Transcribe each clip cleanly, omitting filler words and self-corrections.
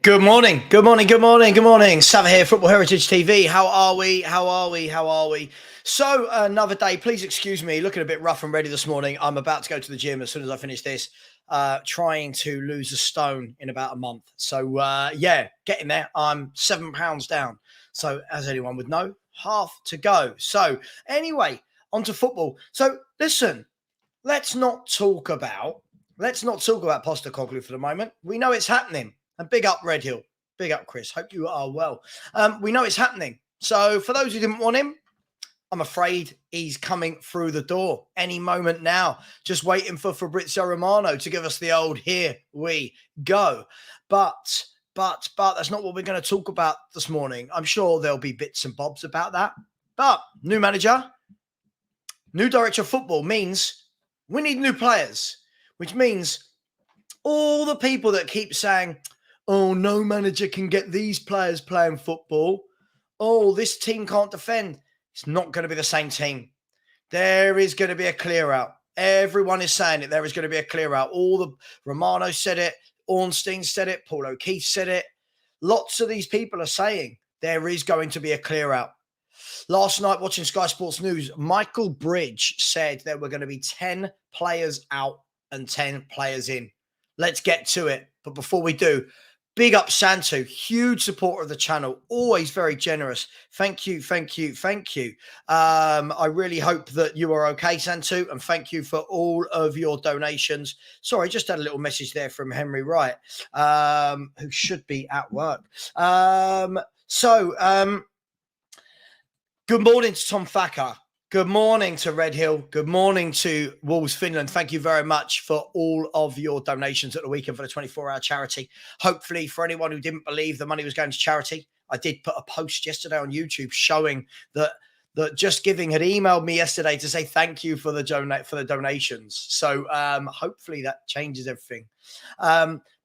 Good morning, good morning, good morning, good morning. Savva here, Football Heritage TV. How are we? How are we? How are we? So, another day. Please excuse me, looking a bit rough and ready this morning. I'm about to go to the gym as soon as I finish this, trying to lose a stone in about a month. So, yeah, getting there. I'm 7 pounds down. So, as anyone would know, half to go. So, anyway, on to football. So, listen, let's not talk about Postecoglou for the moment. We know it's happening. And big up Red Hill. Big up Chris. Hope you are well. We know it's happening. So for those who didn't want him, I'm afraid he's coming through the door any moment now. Just waiting for Fabrizio Romano to give us the old here we go. But that's not what we're going to talk about this morning. I'm sure there'll be bits and bobs about that. But new manager, new director of football means we need new players, which means all the people that keep saying, oh, no manager can get these players playing football. Oh, this team can't defend. It's not going to be the same team. There is going to be a clear out. Everyone is saying it. There is going to be a clear out. Romano said it. Ornstein said it. Paul O'Keefe said it. Lots of these people are saying there is going to be a clear out. Last night, watching Sky Sports News, Michael Bridge said there were going to be 10 players out and 10 players in. Let's get to it. But before we do, big up Santu, huge supporter of the channel, always very generous. Thank you, thank you, thank you. I really hope that you are okay, Santu, and thank you for all of your donations. Sorry, just had a little message there from Henry Wright, who should be at work. Good morning to Tom Thacker. Good morning to Red Hill. Good morning to Wolves Finland. Thank you very much for all of your donations at the weekend for the 24-hour charity. Hopefully, for anyone who didn't believe the money was going to charity, I did put a post yesterday on YouTube showing that Just Giving had emailed me yesterday to say thank you for the donations. So hopefully that changes everything.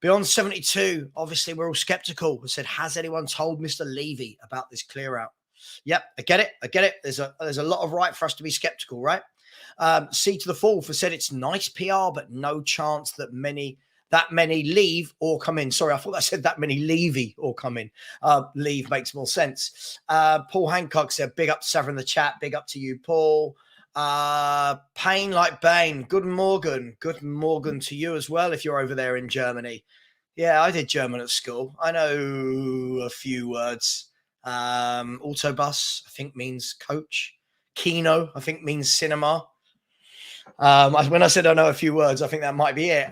Beyond 72, obviously we're all skeptical. I said, has anyone told Mr. Levy about this clear out? Yep, I get it. There's a lot of right for us to be skeptical, right? C to the Fourth has said it's nice PR, but no chance that many leave or come in. Sorry, I thought I said that many Levy or come in. Leave makes more sense. Paul Hancock said, big up to Savva in the chat. Big up to you, Paul. Pain like Bane. Good morning. Good morning to you as well if you're over there in Germany. Yeah, I did German at school. I know a few words. Autobus, I think, means coach. Kino, I think, means cinema. When I said I know a few words, I think that might be it.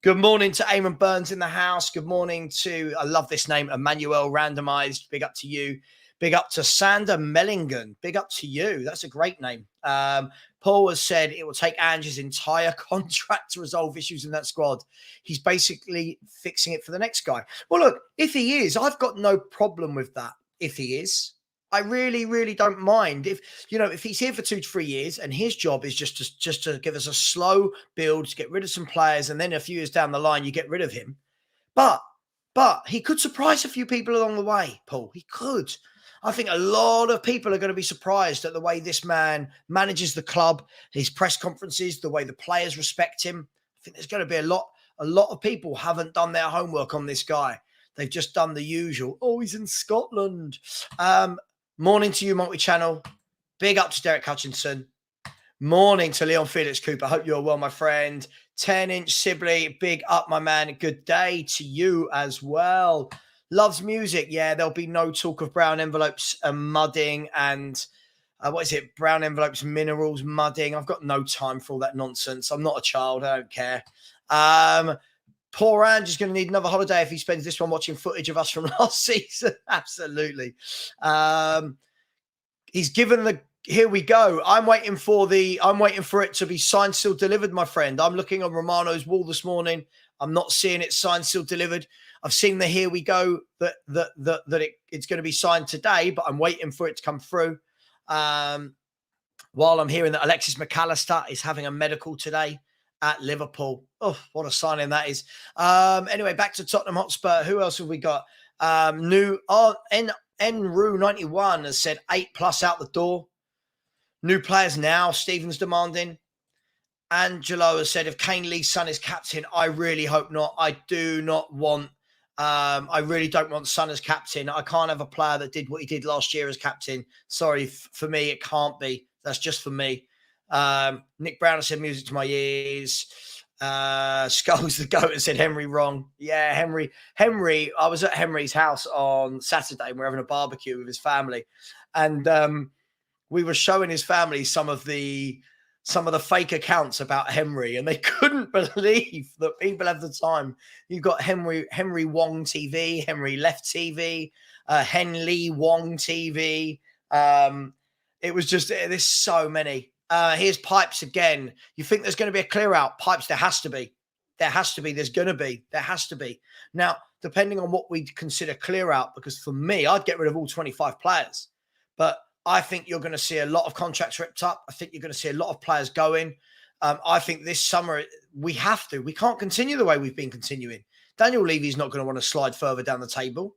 Good morning to Eamon Burns in the house. Good morning to, I love this name, Emmanuel Randomized. Big up to you. Big up to Sander Mellingen. Big up to you. That's a great name. Paul has said it will take Ange's entire contract to resolve issues in that squad. He's basically fixing it for the next guy. Well, look, if he is, I've got no problem with that. If he is, I really, really don't mind. If he's here for 2 to 3 years and his job is just to give us a slow build, to get rid of some players, and then a few years down the line, you get rid of him. But he could surprise a few people along the way, Paul. He could. I think a lot of people are going to be surprised at the way this man manages the club, his press conferences, the way the players respect him. I think there's going to be a lot of people haven't done their homework on this guy. They've just done the usual. Oh, he's in Scotland. Morning to you, multi-channel. Big up to Derek Hutchinson. Morning to Leon Felix Cooper. Hope you're well, my friend. 10-inch Sibley. Big up, my man. Good day to you as well. Loves music. Yeah, there'll be no talk of brown envelopes and mudding and brown envelopes, minerals, mudding. I've got no time for all that nonsense. I'm not a child. I don't care. Poor Ange is going to need another holiday if he spends this one watching footage of us from last season. Absolutely. He's given the here we go. I'm waiting for it to be signed, sealed, delivered, my friend. I'm looking on Romano's wall this morning. I'm not seeing it signed, sealed, delivered. I've seen the here we go that it's going to be signed today, but I'm waiting for it to come through. While I'm hearing that Alexis McAllister is having a medical today at Liverpool. Oh, what a signing that is. Anyway, back to Tottenham Hotspur. Who else have we got? Enru91 has said 8+ out the door. New players now, Stephen's demanding. Angelo has said, if Kane leaves son is captain, I really hope not. I do not want I really don't want Son as captain. I can't have a player that did what he did last year as captain. Sorry, for me, it can't be. That's just for me. Nick Brown has said music to my ears. Skulls the goat and said Henry wrong. Yeah, Henry. I was at Henry's house on Saturday and we're having a barbecue with his family. And we were showing his family some of the fake accounts about Henry, and they couldn't believe that people have the time. You've got Henry Wong TV, Henry Left TV, Henley Wong TV. It was just, there's so many. Here's Pipes again. You think there's going to be a clear out? Pipes, there has to be. There has to be. There's going to be. There has to be. Now, depending on what we consider clear out, because for me, I'd get rid of all 25 players. But I think you're going to see a lot of contracts ripped up. I think you're going to see a lot of players going. I think this summer, we have to. We can't continue the way we've been continuing. Daniel Levy's not going to want to slide further down the table.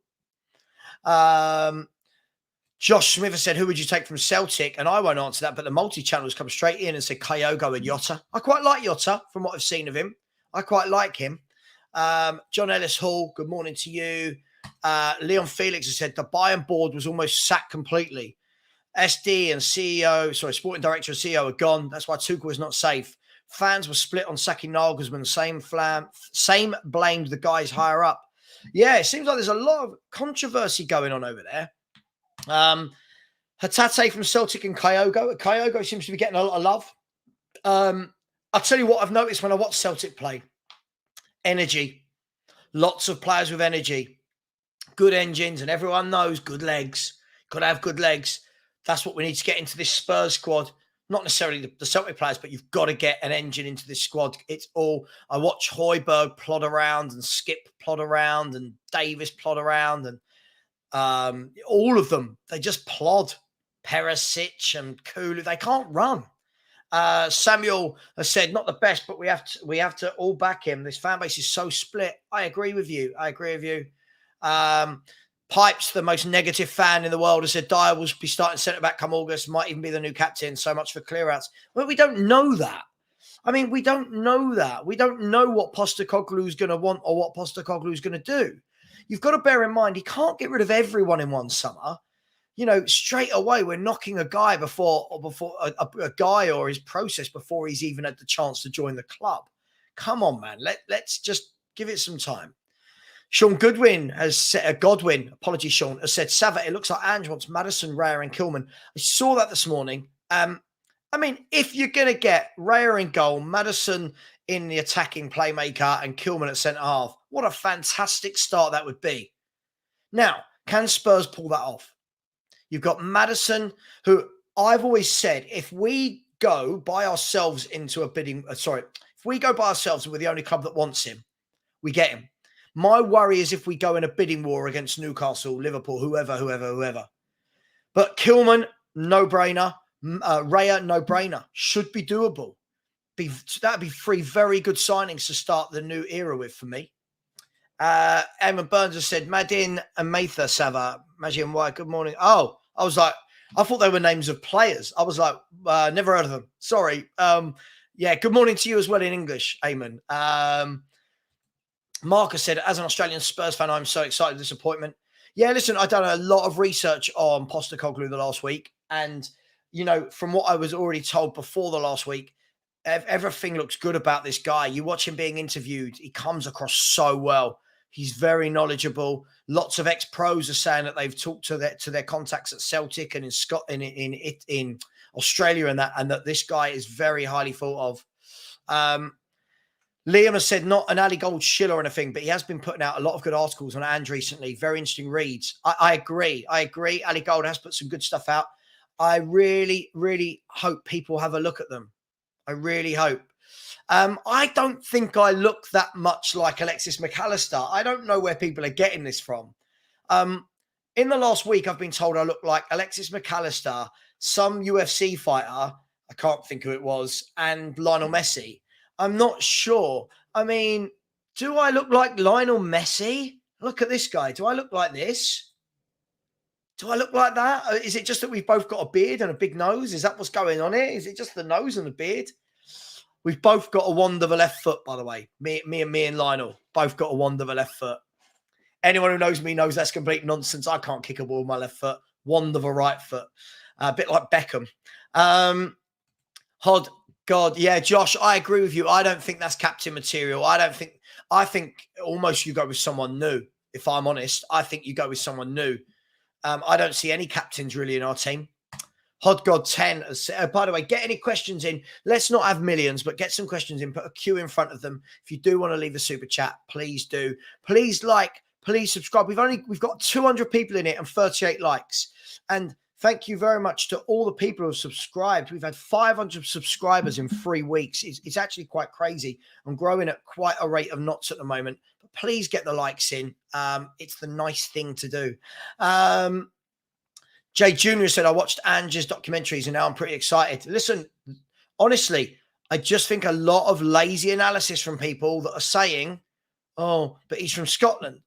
Josh Smith has said, who would you take from Celtic? And I won't answer that, but the multi-channel has come straight in and said Kyogo and Jota. I quite like Jota from what I've seen of him. I quite like him. John Ellis Hall, good morning to you. Leon Felix has said the Bayern board was almost sacked completely. SD and CEO, sporting director and CEO are gone. That's why Tuchel is not safe. Fans were split on sacking Nagelsmann. Same blamed the guys higher up. Yeah, it seems like there's a lot of controversy going on over there. Hatate from Celtic and Kyogo. Kyogo seems to be getting a lot of love. I'll tell you what I've noticed when I watch Celtic play. Energy. Lots of players with energy. Good engines, and everyone knows good legs. Got to have good legs. That's what we need to get into this Spurs squad. Not necessarily the Celtic players, but you've got to get an engine into this squad. It's all, I watch Højbjerg plod around and Skip plod around and Davis plod around and all of them. They just plod. Perisic and Kulu, they can't run. Samuel has said, not the best, but we have to all back him. This fan base is so split. I agree with you. Pipes, the most negative fan in the world, has said Dyer will be starting centre-back come August, might even be the new captain. So much for clear-outs. Well, we don't know that. I mean, we don't know that. We don't know what Postecoglou is going to want or what Postecoglou is going to do. You've got to bear in mind, he can't get rid of everyone in one summer. You know, straight away, we're knocking a guy before a guy or his process before he's even had the chance to join the club. Come on, man. Let's just give it some time. Sean Godwin, has said, Sean, has said, Savva, it looks like Ange wants Maddison, Raya and Kilman. I saw that this morning. I mean, if you're going to get Raya in goal, Maddison in the attacking playmaker and Kilman at centre-half, what a fantastic start that would be. Now, can Spurs pull that off? You've got Maddison, who I've always said, if we go by ourselves into a bidding, if we go by ourselves and we're the only club that wants him, we get him. My worry is if we go in a bidding war against Newcastle, Liverpool, whoever. But Kilman, no-brainer. Raya, no-brainer. Should be doable. That'd be three very good signings to start the new era with for me. Eamon Burns has said, Madin and Matha Savva. Majin White, good morning. Oh, I was like, I thought they were names of players. I was like, never heard of them. Sorry. Yeah, good morning to you as well in English, Eamon. Marcus said, as an Australian Spurs fan, I'm so excited disappointment. Yeah, listen, I've done a lot of research on Postecoglou the last week. And, you know, from what I was already told before the last week, everything looks good about this guy. You watch him being interviewed. He comes across so well. He's very knowledgeable. Lots of ex-pros are saying that they've talked to their contacts at Celtic and in Scotland, in Australia and that this guy is very highly thought of. Liam has said not an Ali Gold shill or anything, but he has been putting out a lot of good articles on Ange recently. Very interesting reads. I agree. Ali Gold has put some good stuff out. I really, really hope people have a look at them. I really hope. I don't think I look that much like Alexis McAllister. I don't know where people are getting this from. In the last week, I've been told I look like Alexis McAllister, some UFC fighter, I can't think who it was, and Lionel Messi. I'm not sure. I mean, do I look like Lionel Messi? Look at this guy. Do I look like this? Do I look like that? Is it just that we've both got a beard and a big nose? Is that what's going on here? Is it just the nose and the beard? We've both got a wand of a left foot, by the way. Me and Lionel both got a wand of a left foot. Anyone who knows me knows that's complete nonsense. I can't kick a ball with my left foot. Wand of a right foot. A bit like Beckham. Hod, God, yeah, Josh, I agree with you. I don't think that's captain material. I think almost you go with someone new. If I'm honest, I think you go with someone new. I don't see any captains really in our team. Hod God 10. By the way, get any questions in. Let's not have millions, but get some questions in. Put a queue in front of them. If you do want to leave a super chat, please do. Please like, please subscribe. We've got 200 people in it and 38 likes. And thank you very much to all the people who have subscribed. We've had 500 subscribers in 3 weeks. It's actually quite crazy. I'm growing at quite a rate of knots at the moment. But please get the likes in. It's the nice thing to do. Jay Jr. said, I watched Ange's documentaries and now I'm pretty excited. Listen, honestly, I just think a lot of lazy analysis from people that are saying, oh, but he's from Scotland.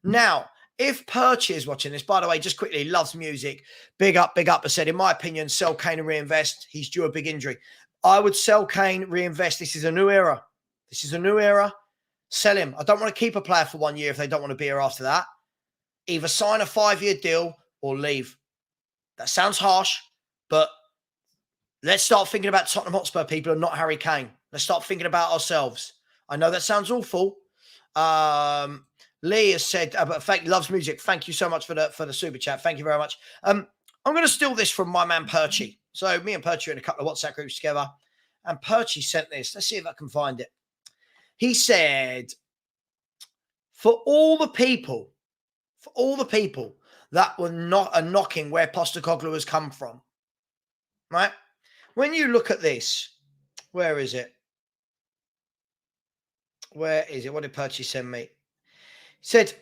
Now, if Perch is watching this, by the way, just quickly, loves music. Big up. I said, in my opinion, sell Kane and reinvest. He's due a big injury. I would sell Kane, reinvest. This is a new era. Sell him. I don't want to keep a player for 1 year if they don't want to be here after that. Either sign a 5-year deal or leave. That sounds harsh, but let's start thinking about Tottenham Hotspur people and not Harry Kane. Let's start thinking about ourselves. I know that sounds awful. Lee has said, but loves music. Thank you so much for the super chat. Thank you very much. I'm going to steal this from my man Perchy. So me and Perchy are in a couple of WhatsApp groups together, and Perchy sent this. Let's see if I can find it. He said, for all the people that were knocking where Postecoglou has come from, right? When you look at this, where is it? What did Perchy send me? He said,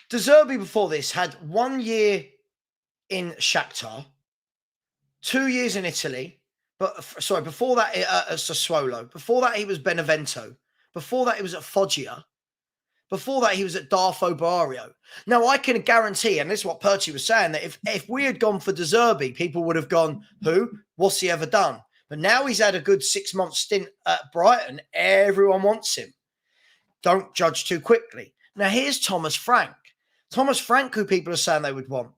De Zerbi before this had 1 year in Shakhtar, 2 years in Italy, before that at Sassuolo. Before that, he was Benevento. Before that, he was at Foggia. Before that, he was at Darfo Barrio. Now, I can guarantee, and this is what Perchy was saying, that if we had gone for De Zerbi, people would have gone, who? What's he ever done? But now he's had a good 6-month stint at Brighton. Everyone wants him. Don't judge too quickly. Now, here's Thomas Frank. Thomas Frank, who people are saying they would want,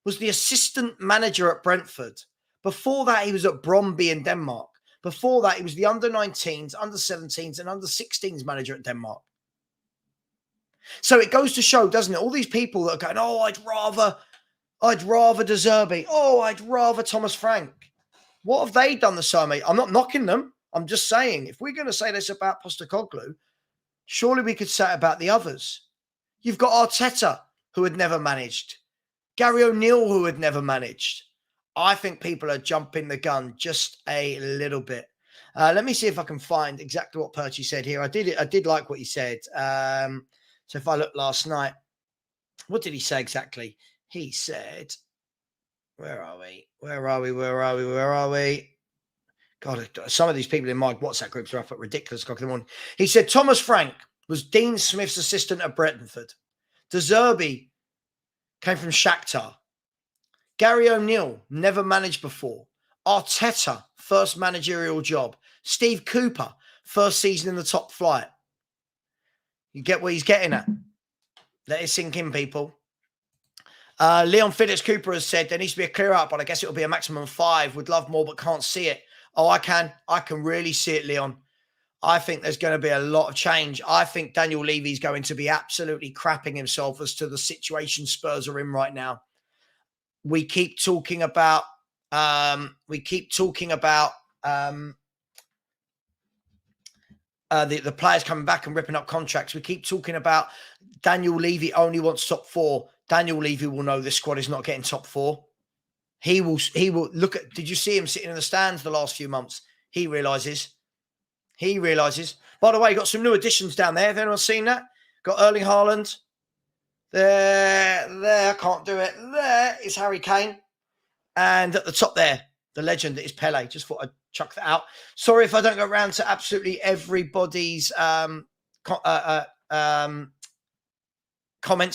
was the assistant manager at Brentford. Before that, he was at Brøndby in Denmark. Before that, he was the under-19s, under-17s, and under-16s manager at Denmark. So it goes to show, doesn't it? All these people that are going, oh, I'd rather De Zerbi. Oh, I'd rather Thomas Frank. What have they done the same? I'm not knocking them. I'm just saying, if we're going to say this about Postecoglou, surely we could say it about the others. You've got Arteta, who had never managed. Gary O'Neill, who had never managed. I think people are jumping the gun just a little bit. Let me see if I can find exactly what Perchy said here. I did like what he said. So if I look last night, what did he say exactly? He said, where are we? God, some of these people in my WhatsApp groups are up at ridiculous o'clock in the morning. He said, Thomas Frank was Dean Smith's assistant at Brentford. De Zerbi came from Shakhtar. Gary O'Neill, never managed before. Arteta, first managerial job. Steve Cooper, first season in the top flight. You get what he's getting at. Let it sink in, people. Leon Felix Cooper has said there needs to be a clear out, but I guess it'll be a maximum of 5. Would love more, but can't see it. Oh, I can really see it, Leon. I think there's going to be a lot of change. I think Daniel Levy is going to be absolutely crapping himself as to the situation Spurs are in right now. We keep talking about the players coming back and ripping up contracts. We keep talking about Daniel Levy only wants top 4. Daniel Levy will know this squad is not getting top 4. He will look at, did you see him sitting in the stands the last few months? He realizes. By the way, got some new additions down there. Have anyone seen that? Got Erling Haaland. There, I can't do it. There is Harry Kane. And at the top there, the legend that is Pele. Just thought I'd chuck that out. Sorry if I don't go around to absolutely everybody's comments.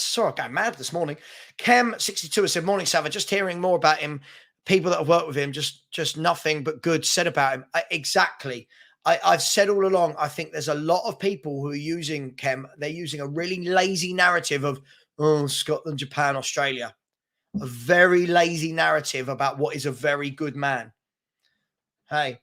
Sorry, I got mad this morning. Chem62 has said, morning, Savva. Just hearing more about him. People that have worked with him, just nothing but good said about him. Exactly. I've said all along, I think there's a lot of people who are using, they're using a really lazy narrative of, oh, Scotland, Japan, Australia. A very lazy narrative about what is a very good man. Hey.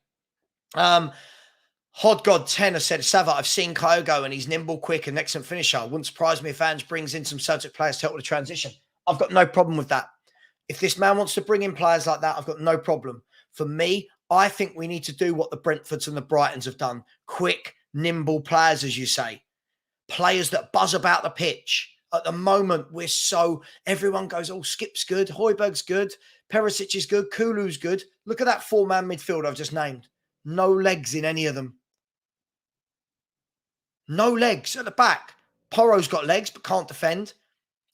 Hod God 10 has said, Savva, I've seen Kyogo and he's nimble, quick, and excellent finisher. Wouldn't surprise me if Ange brings in some Celtic players to help with the transition. I've got no problem with that. If this man wants to bring in players like that, I've got no problem. For me, I think we need to do what the Brentfords and the Brightons have done. Quick, nimble players, as you say. Players that buzz about the pitch. At the moment, everyone goes, oh, Skip's good, Højbjerg's good, Perisic is good, Kulu's good. Look at that four-man midfield I've just named. No legs in any of them. No legs at the back. Porro's got legs but can't defend.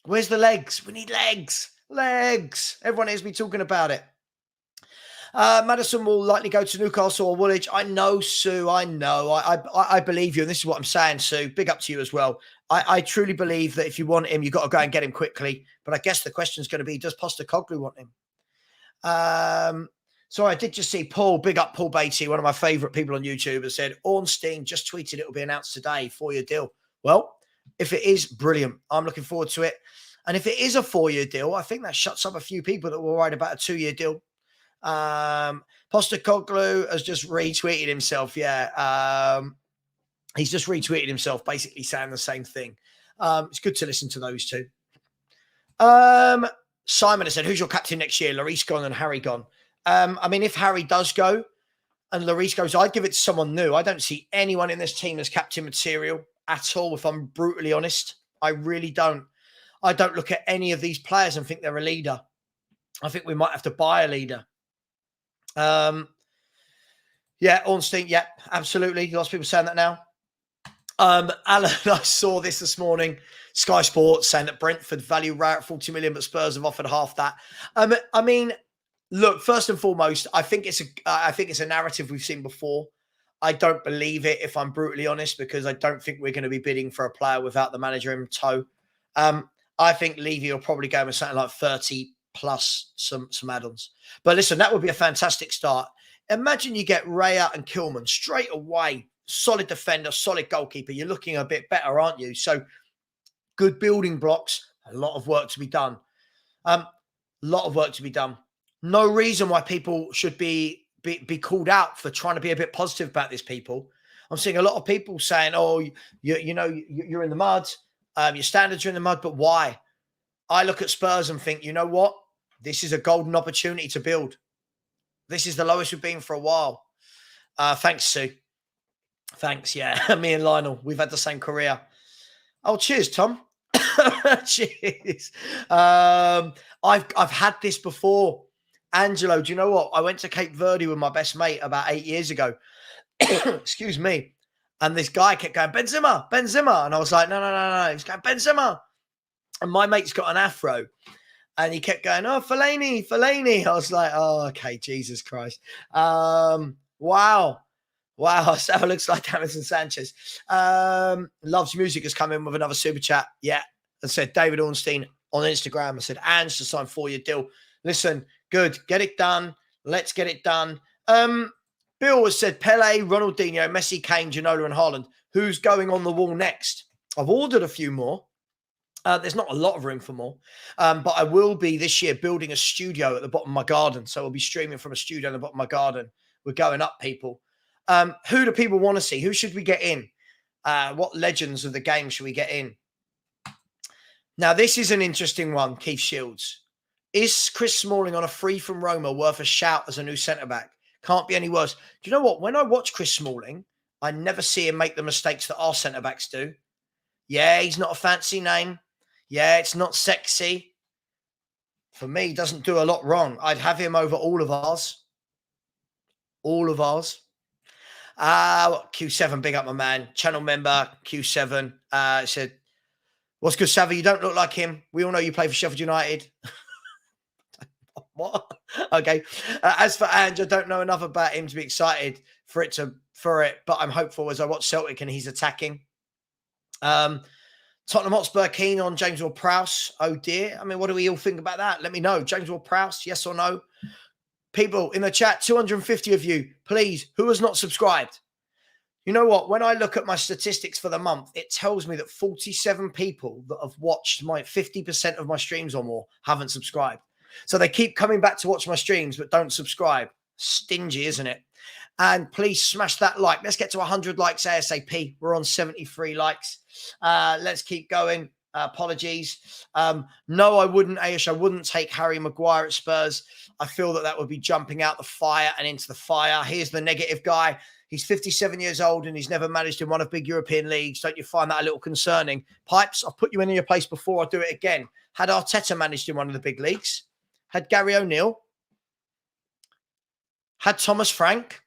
Where's the legs? We need legs. Legs. Everyone hears me talking about it. Madison will likely go to Newcastle or Woolwich. I know, Sue. I know. I believe you. And this is what I'm saying, Sue. Big up to you as well. I truly believe that if you want him, you've got to go and get him quickly. But I guess the question is going to be, does Postecoglou want him? Sorry, I did just see Paul, big up Paul Beatty, one of my favourite people on YouTube, has said, Ornstein just tweeted it will be announced today, 4-year deal. Well, if it is, brilliant. I'm looking forward to it. And if it is a 4-year deal, I think that shuts up a few people that were worried about a 2-year deal. Postecoglou has just retweeted himself. Yeah. He's just retweeted himself, basically saying the same thing. It's good to listen to those two. Simon has said, who's your captain next year? Lloris gone and Harry gone. I mean, if Harry does go and Lloris goes, I'd give it to someone new. I don't see anyone in this team as captain material at all, if I'm brutally honest. I really don't. I don't look at any of these players and think they're a leader. I think we might have to buy a leader. Yeah, Ornstein, yeah, absolutely. Lots of people saying that now. Alan, I saw this morning. Sky Sports saying that Brentford value Rare at 40 million, but Spurs have offered half that. I mean, look, first and foremost, I think it's a narrative we've seen before. I don't believe it, if I'm brutally honest, because I don't think we're going to be bidding for a player without the manager in tow. I think Levy will probably go with something like 30 plus some add-ons. But listen, that would be a fantastic start. Imagine you get Raya and Kilman straight away. Solid defender, solid goalkeeper. You're looking a bit better, aren't you? So good building blocks. A lot of work to be done. No reason why people should be called out for trying to be a bit positive about these people. I'm seeing a lot of people saying, oh, you're in the mud. Your standards are in the mud, but why? I look at Spurs and think, you know what? This is a golden opportunity to build. This is the lowest we've been for a while. Thanks, Sue. Thanks, yeah. Me and Lionel, we've had the same career. Oh, cheers, Tom. Cheers. I've had this before. Angelo, do you know what? I went to Cape Verde with my best mate about 8 years ago. Excuse me. And this guy kept going, Benzema. And I was like, no. He's going, Benzema. And my mate's got an afro. And he kept going, oh, Fellaini. I was like, oh, okay, Jesus Christ. Wow. Savva looks like Davinson Sanchez. Loves Music has come in with another super chat. Yeah. And said, David Ornstein on Instagram. I said, Ange to sign 4-year deal. Listen, good. Get it done. Let's get it done. Bill has said, Pele, Ronaldinho, Messi, Kane, Ginola, and Haaland. Who's going on the wall next? I've ordered a few more. There's not a lot of room for more. But I will be this year building a studio at the bottom of my garden. So I'll be streaming from a studio at the bottom of my garden. We're going up, people. Who do people want to see? Who should we get in? What legends of the game should we get in? Now, this is an interesting one, Keith Shields. Is Chris Smalling on a free from Roma worth a shout as a new centre-back? Can't be any worse. Do you know what? When I watch Chris Smalling, I never see him make the mistakes that our centre-backs do. Yeah, he's not a fancy name. Yeah, it's not sexy. For me, he doesn't do a lot wrong. I'd have him over all of ours. All of ours. Q7, big up my man. Channel member, Q7, said, what's good, Savva? You don't look like him. We all know you play for Sheffield United. What? Okay. As for Ange, I don't know enough about him to be excited for it, but I'm hopeful as I watch Celtic and he's attacking. Tottenham Hotspur keen on James Ward-Prowse. Oh dear. I mean, what do we all think about that? Let me know. James Ward-Prowse, yes or no? People in the chat, 250 of you, please, who has not subscribed? You know what? When I look at my statistics for the month, it tells me that 47 people that have watched my 50% of my streams or more haven't subscribed. So they keep coming back to watch my streams, but don't subscribe. Stingy, isn't it? And please smash that like. Let's get to 100 likes ASAP. We're on 73 likes. Let's keep going. Apologies. No, I wouldn't, Aish. I wouldn't take Harry Maguire at Spurs. I feel that would be jumping out the fire and into the fire. Here's the negative guy. He's 57 years old and he's never managed in one of big European leagues. Don't you find that a little concerning? Pipes, I've put you in your place before. I'll do it again. Had Arteta managed in one of the big leagues? Had Gary O'Neill? Had Thomas Frank?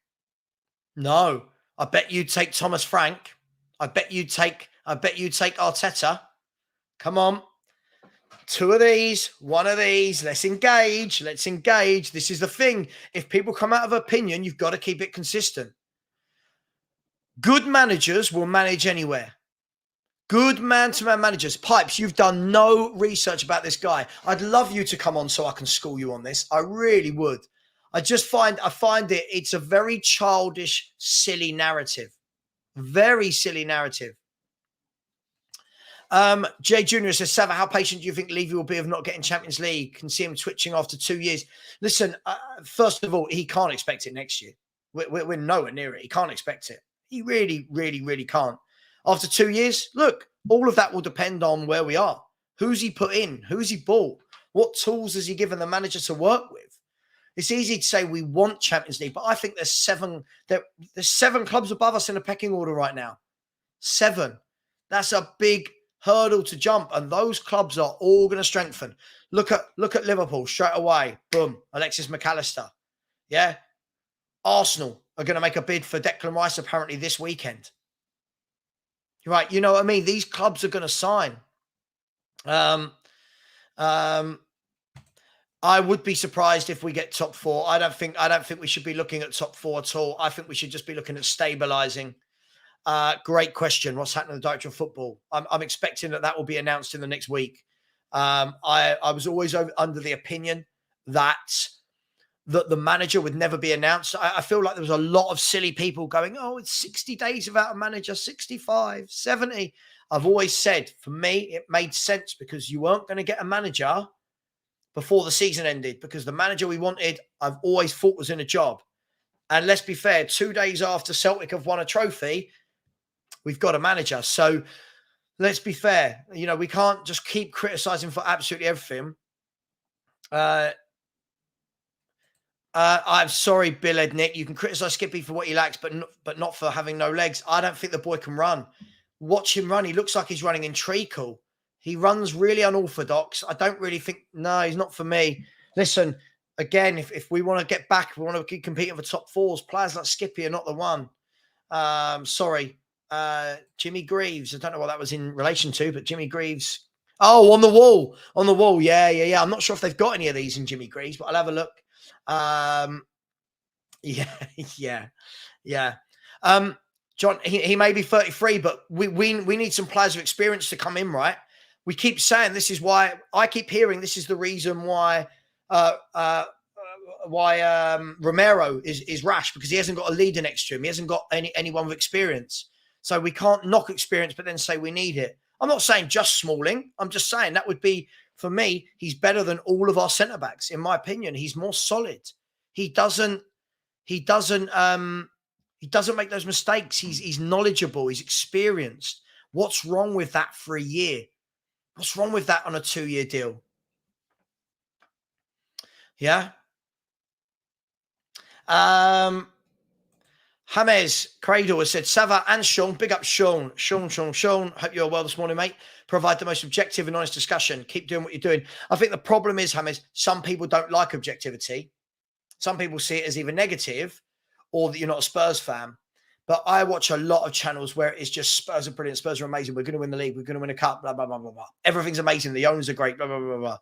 No. I bet you'd take Thomas Frank. I bet you'd take Arteta. Come on. 2 of these, 1 of these. Let's engage. Let's engage. This is the thing. If people come out of opinion, you've got to keep it consistent. Good managers will manage anywhere. Good man-to-man managers. Pipes, you've done no research about this guy. I'd love you to come on so I can school you on this. I really would. I find it's a very childish, silly narrative. Very silly narrative. Jay Jr. says, Savva, how patient do you think Levy will be of not getting Champions League? Can see him twitching after 2 years. Listen, first of all, he can't expect it next year. We're nowhere near it. He can't expect it. He really, really, really can't. After 2 years, look, all of that will depend on where we are. Who's he put in? Who's he bought? What tools has he given the manager to work with? It's easy to say we want Champions League, but I think there's 7 clubs above us in the pecking order right now. 7. That's a big hurdle to jump, and those clubs are all going to strengthen. Look at Liverpool straight away. Boom, Alexis McAllister. Yeah. Arsenal are going to make a bid for Declan Rice apparently this weekend. Right, you know what I mean? These clubs are going to sign. I would be surprised if we get top 4. I don't think we should be looking at top 4 at all. I think we should just be looking at stabilizing. Great question. What's happening to the director of football? I'm expecting that will be announced in the next week. I was always under the opinion that the manager would never be announced. I feel like there was a lot of silly people going, oh, it's 60 days without a manager, 65, 70. I've always said, for me, it made sense because you weren't going to get a manager before the season ended, because the manager we wanted, I've always thought was in a job. And let's be fair, 2 days after Celtic have won a trophy, we've got a manager. So let's be fair. You know, we can't just keep criticizing for absolutely everything. I'm sorry, Bill Ednick. You can criticize Skippy for what he lacks, but not for having no legs. I don't think the boy can run. Watch him run. He looks like he's running in treacle. He runs really unorthodox. I don't really think, no, he's not for me. Listen, again, if we want to get back, we want to keep competing for top 4s, players like Skippy are not the one. Sorry. Jimmy Greaves. I don't know what that was in relation to, but Jimmy Greaves. Oh, on the wall. On the wall. Yeah. I'm not sure if they've got any of these in Jimmy Greaves, but I'll have a look. Yeah. John, he may be 33, but we need some players of experience to come in, right? We keep saying this is why I keep hearing this is the reason why Romero is rash, because he hasn't got a leader next to him. He hasn't got anyone with experience. So we can't knock experience, but then say we need it. I'm not saying just Smalling. I'm just saying that would be, for me, he's better than all of our centre-backs. In my opinion, he's more solid. He doesn't make those mistakes. He's knowledgeable. He's experienced. What's wrong with that for a year? What's wrong with that on a 2-year deal? Yeah. James Cradle has said, Savva and Sean, big up Sean. Sean. Hope you're well this morning, mate. Provide the most objective and honest discussion. Keep doing what you're doing. I think the problem is, James, some people don't like objectivity. Some people see it as either negative or that you're not a Spurs fan. But I watch a lot of channels where it's just Spurs are brilliant, Spurs are amazing, we're going to win the league, we're going to win a cup, blah, blah, blah, blah, blah. Everything's amazing, the owners are great, blah, blah, blah, blah.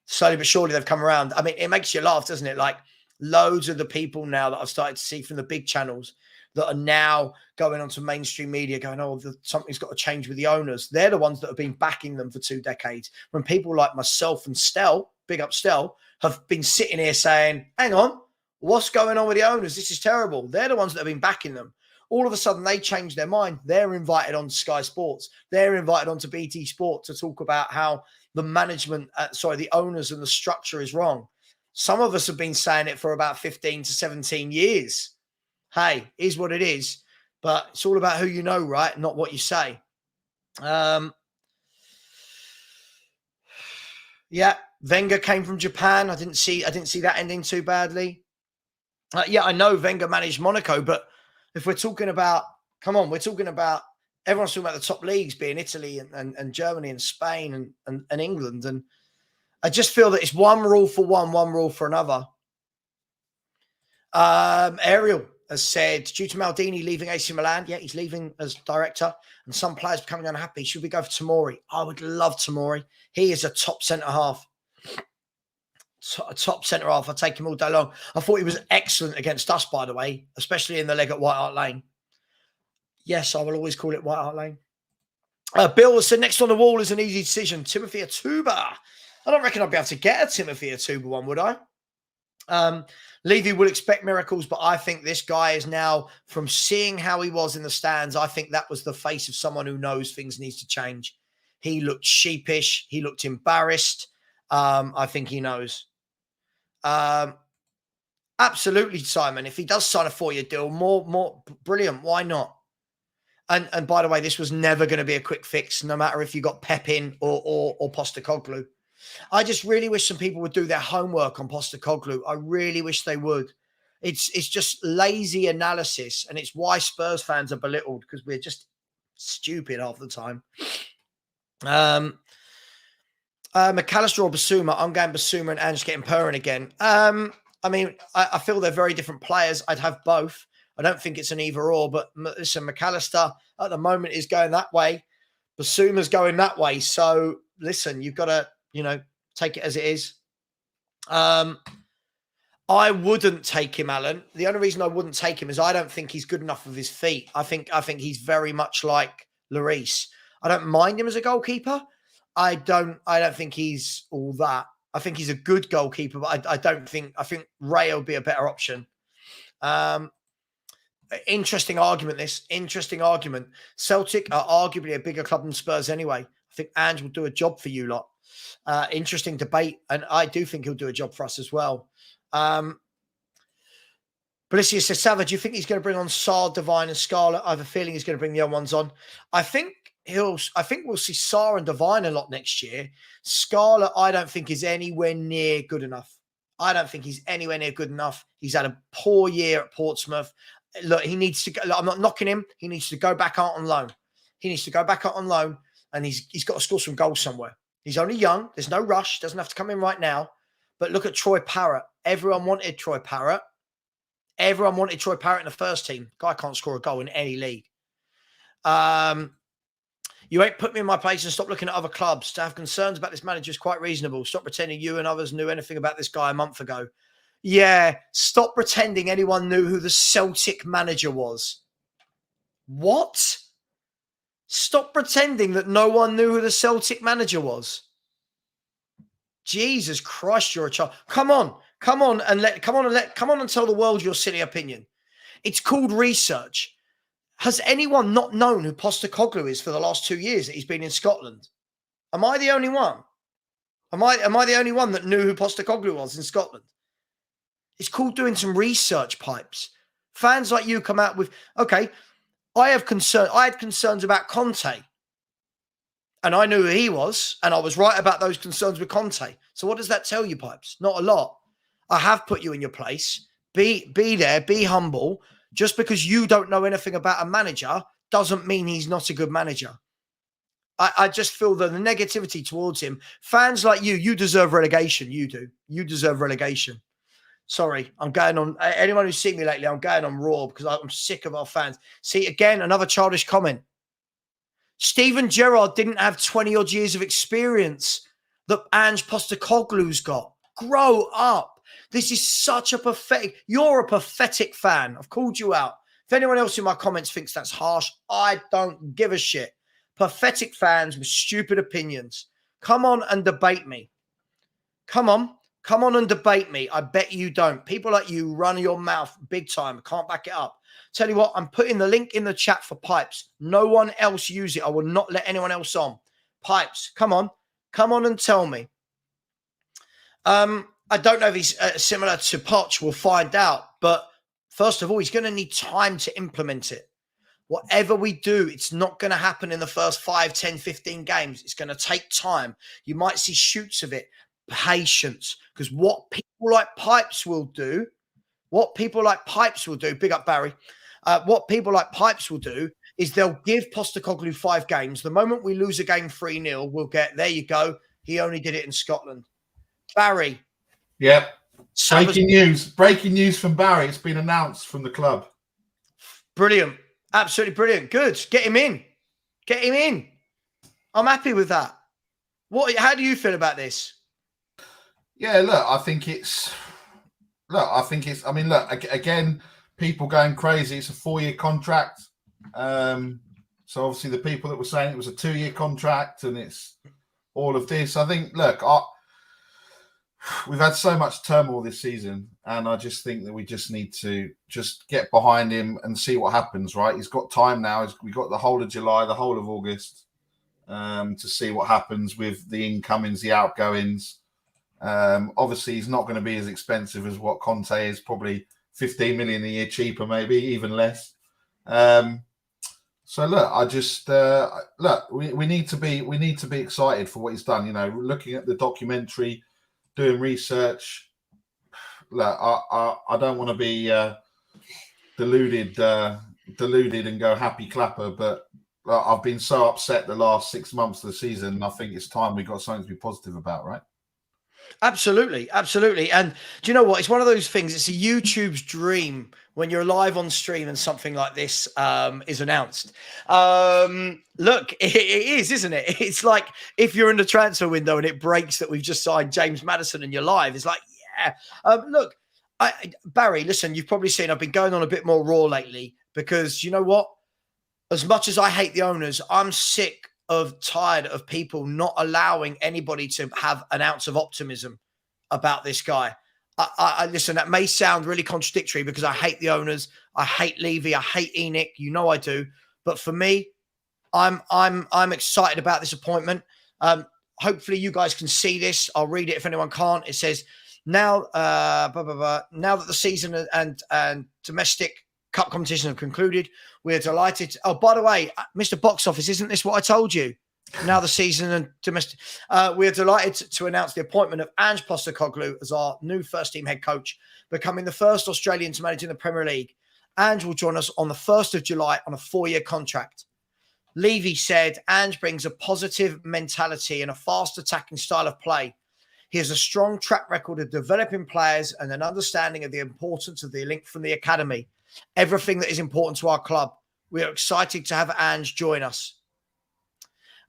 Slowly but surely they've come around. I mean, it makes you laugh, doesn't it? Like, loads of the people now that I've started to see from the big channels that are now going onto mainstream media going, oh, something's got to change with the owners. They're the ones that have been backing them for 2 decades. When people like myself and Stel, big up Stel, have been sitting here saying, hang on, what's going on with the owners? This is terrible. They're the ones that have been backing them. All of a sudden, they change their mind. They're invited on Sky Sports. They're invited onto BT Sport to talk about how the management, the owners and the structure is wrong. Some of us have been saying it for about 15 to 17 years. Hey, is what it is. But it's all about who you know, right? Not what you say. Yeah, Wenger came from Japan. I didn't see that ending too badly. Yeah, I know Wenger managed Monaco, but if we're talking about, we're talking about, everyone's talking about the top leagues being Italy and Germany and Spain and England. And I just feel that it's one rule for one rule for another. Ariel has said, due to Maldini leaving AC Milan, yeah, he's leaving as director, and some players becoming unhappy. Should we go for Tomori? I would love Tomori. He is a top centre-half. A top centre-half. I'd take him all day long. I thought he was excellent against us, by the way, especially in the leg at White Hart Lane. Yes, I will always call it White Hart Lane. Bill said, next on the wall is an easy decision. Timothy Atuba. I don't reckon I'd be able to get a Timothy Atuba one, would I? Levy will expect miracles, but I think this guy is now, from seeing how he was in the stands, I think that was the face of someone who knows things needs to change. He looked sheepish. He looked embarrassed. I think he knows. Absolutely, Simon. If he does sign a 4-year deal, more brilliant. Why not? And by the way, this was never going to be a quick fix, no matter if you got Pep in or Postecoglou. I just really wish some people would do their homework on Postecoglou. I really wish they would. It's just lazy analysis, and it's why Spurs fans are belittled, because we're just stupid half the time. McAllister or Basuma? I'm going Basuma, and Ange getting purring again. I mean, I feel they're very different players. I'd have both. I don't think it's an either or, but listen, McAllister at the moment is going that way. Basuma's going that way. So listen, you've got to, take it as it is. I wouldn't take him, Alan. The only reason I wouldn't take him is I don't think he's good enough with his feet. I think he's very much like Lloris. I don't mind him as a goalkeeper. I don't think he's all that. I think he's a good goalkeeper, but I think Ray will be a better option. Interesting argument, this. Interesting argument. Celtic are arguably a bigger club than Spurs anyway. I think Ange will do a job for you lot. Interesting debate, and I do think he'll do a job for us as well. Belicia says, Savva, do you think he's going to bring on Sarr, Devine and Scarlett? I have a feeling he's going to bring the other ones on. I think we'll see Sarr and Devine a lot next year. Scarlett, I don't think is anywhere near good enough. He's had a poor year at Portsmouth. Look, he needs to go. I'm not knocking him. He needs to go back out on loan. And he's got to score some goals somewhere. He's only young. There's no rush. Doesn't have to come in right now. But look at Troy Parrott. Everyone wanted Troy Parrott. In the first team. Guy can't score a goal in any league. You ain't put me in my place and stop looking at other clubs. To have concerns about this manager is quite reasonable. Stop pretending you and others knew anything about this guy a month ago. Yeah, stop pretending anyone knew who the Celtic manager was. What? Stop pretending that no one knew who the Celtic manager was. Jesus Christ, you're a child. Come on and tell the world your silly opinion. It's called research. Has anyone not known who Postecoglou is for the last 2 years that he's been in Scotland? Am I the only one? Am I the only one that knew who Postecoglou was in Scotland? It's called doing some research, pipes. Fans like you come out with, okay, I had concerns about Conte. And I knew who he was, and I was right about those concerns with Conte. So what does that tell you, pipes? Not a lot. I have put you in your place. Be there, be humble. Just because you don't know anything about a manager doesn't mean he's not a good manager. I just feel that the negativity towards him, fans like you deserve relegation. You do. You deserve relegation. Sorry, I'm going on. Anyone who's seen me lately, I'm going on raw because I'm sick of our fans. See, again, another childish comment. Steven Gerrard didn't have 20-odd years of experience that Ange Postecoglou's got. Grow up. This is such a pathetic... You're a pathetic fan. I've called you out. If anyone else in my comments thinks that's harsh, I don't give a shit. Pathetic fans with stupid opinions. Come on and debate me. Come on. Come on and debate me. I bet you don't. People like you run your mouth big time. Can't back it up. Tell you what, I'm putting the link in the chat for Pipes. No one else use it. I will not let anyone else on. Pipes, come on. Come on and tell me. I don't know if he's similar to Poch. We'll find out. But first of all, he's going to need time to implement it. Whatever we do, it's not going to happen in the first 5, 10, 15 games. It's going to take time. You might see shoots of it. Patience. Because what people like Pipes will do, big up Barry, what people like Pipes will do is they'll give Postecoglou 5 games. The moment we lose a game 3-0, we'll get, there you go. He only did it in Scotland. Barry. Yep. Breaking news from Barry. It's been announced from the club. Brilliant. Absolutely brilliant. Good. Get him in. Get him in. I'm happy with that. How do you feel about this? Yeah, look, I mean, look, again, people going crazy. It's a 4-year contract. So obviously the people that were saying it was a 2-year contract and it's all of this. I think, look, we've had so much turmoil this season, and I just think that we just need to just get behind him and see what happens, right? He's got time now. We've got the whole of July, the whole of August to see what happens with the incomings, the outgoings. Obviously, he's not going to be as expensive as what Conte is, probably 15 million a year cheaper, maybe even less. So look, I just we need to be excited for what he's done. You know, looking at the documentary, doing research. Look, I don't want to be deluded and go happy clapper, but I've been so upset the last 6 months of the season. I think it's time we got something to be positive about, right? Absolutely, absolutely. And do you know what? It's one of those things. It's a YouTube's dream when you're live on stream and something like this is announced. Look, it is, isn't it? It's like if you're in the transfer window and it breaks that we've just signed James Maddison and you're live. It's like, yeah. Look, Barry, listen, you've probably seen I've been going on a bit more raw lately because you know what? As much as I hate the owners, I'm tired of people not allowing anybody to have an ounce of optimism about this guy. I listen, that may sound really contradictory because I hate the owners. I hate Levy. I hate Enoch. You know I do. But for me, I'm excited about this appointment. Hopefully you guys can see this. I'll read it if anyone can't. It says, now that the season and domestic cup competition have concluded, we're delighted. Oh, by the way, Mr. Box Office, isn't this what I told you? Now the season and domestic. We're delighted to announce the appointment of Ange Postecoglou as our new first-team head coach, becoming the first Australian to manage in the Premier League. Ange will join us on the 1st of July on a 4-year contract. Levy said, Ange brings a positive mentality and a fast attacking style of play. He has a strong track record of developing players and an understanding of the importance of the link from the academy. Everything that is important to our club. We are excited to have Ange join us.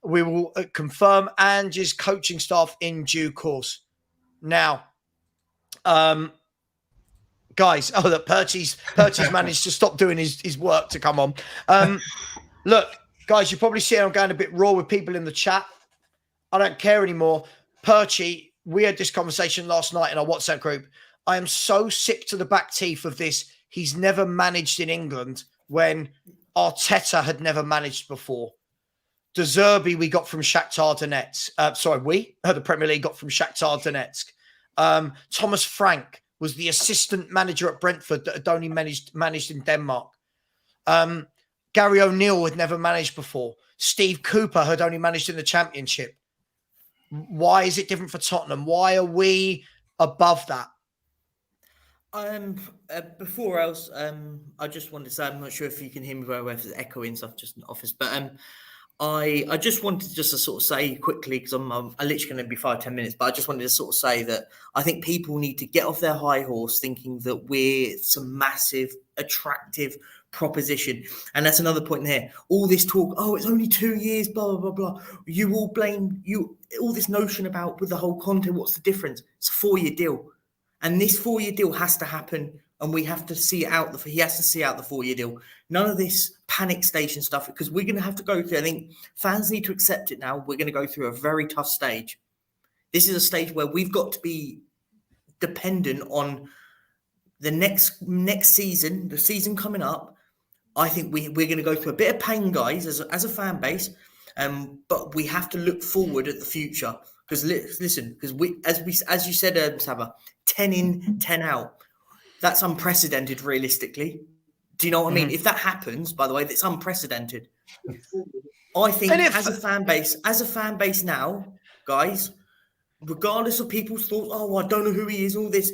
We will confirm Ange's coaching staff in due course. Now, guys, look, Percy's managed to stop doing his work to come on. Look, guys, you probably see I'm going a bit raw with people in the chat. I don't care anymore. Percy, we had this conversation last night in our WhatsApp group. I am so sick to the back teeth of this. He's never managed in England when Arteta had never managed before. De Zerbi we got from Shakhtar Donetsk. The Premier League got from Shakhtar Donetsk. Thomas Frank was the assistant manager at Brentford that had only managed in Denmark. Gary O'Neill had never managed before. Steve Cooper had only managed in the Championship. Why is it different for Tottenham? Why are we above that? Before else, I just wanted to say, I'm not sure if you can hear me very well, if it's echoing stuff just in the office, but I just wanted to sort of say quickly, because I'm literally going to be 5-10 minutes, but I just wanted to sort of say that I think people need to get off their high horse thinking that we're some massive, attractive proposition. And that's another point here. All this talk, oh, it's only 2 years, blah, blah, blah, blah. You all blame all this notion about with the whole content, what's the difference? It's a 4-year deal. And this 4-year deal has to happen, and we have to see it out. He has to see out the 4-year deal. None of this panic station stuff, because we're going to have to go through. I think fans need to accept it now. We're going to go through a very tough stage. This is a stage where we've got to be dependent on the next season, the season coming up. I think we're going to go through a bit of pain, guys, as a fan base, but we have to look forward at the future. Because listen, because as you said, Savva, 10 in, 10 out. That's unprecedented, realistically. Do you know what I mean? If that happens, by the way, that's unprecedented. I think as a fan base now, guys, regardless of people's thoughts, oh, I don't know who he is, all this.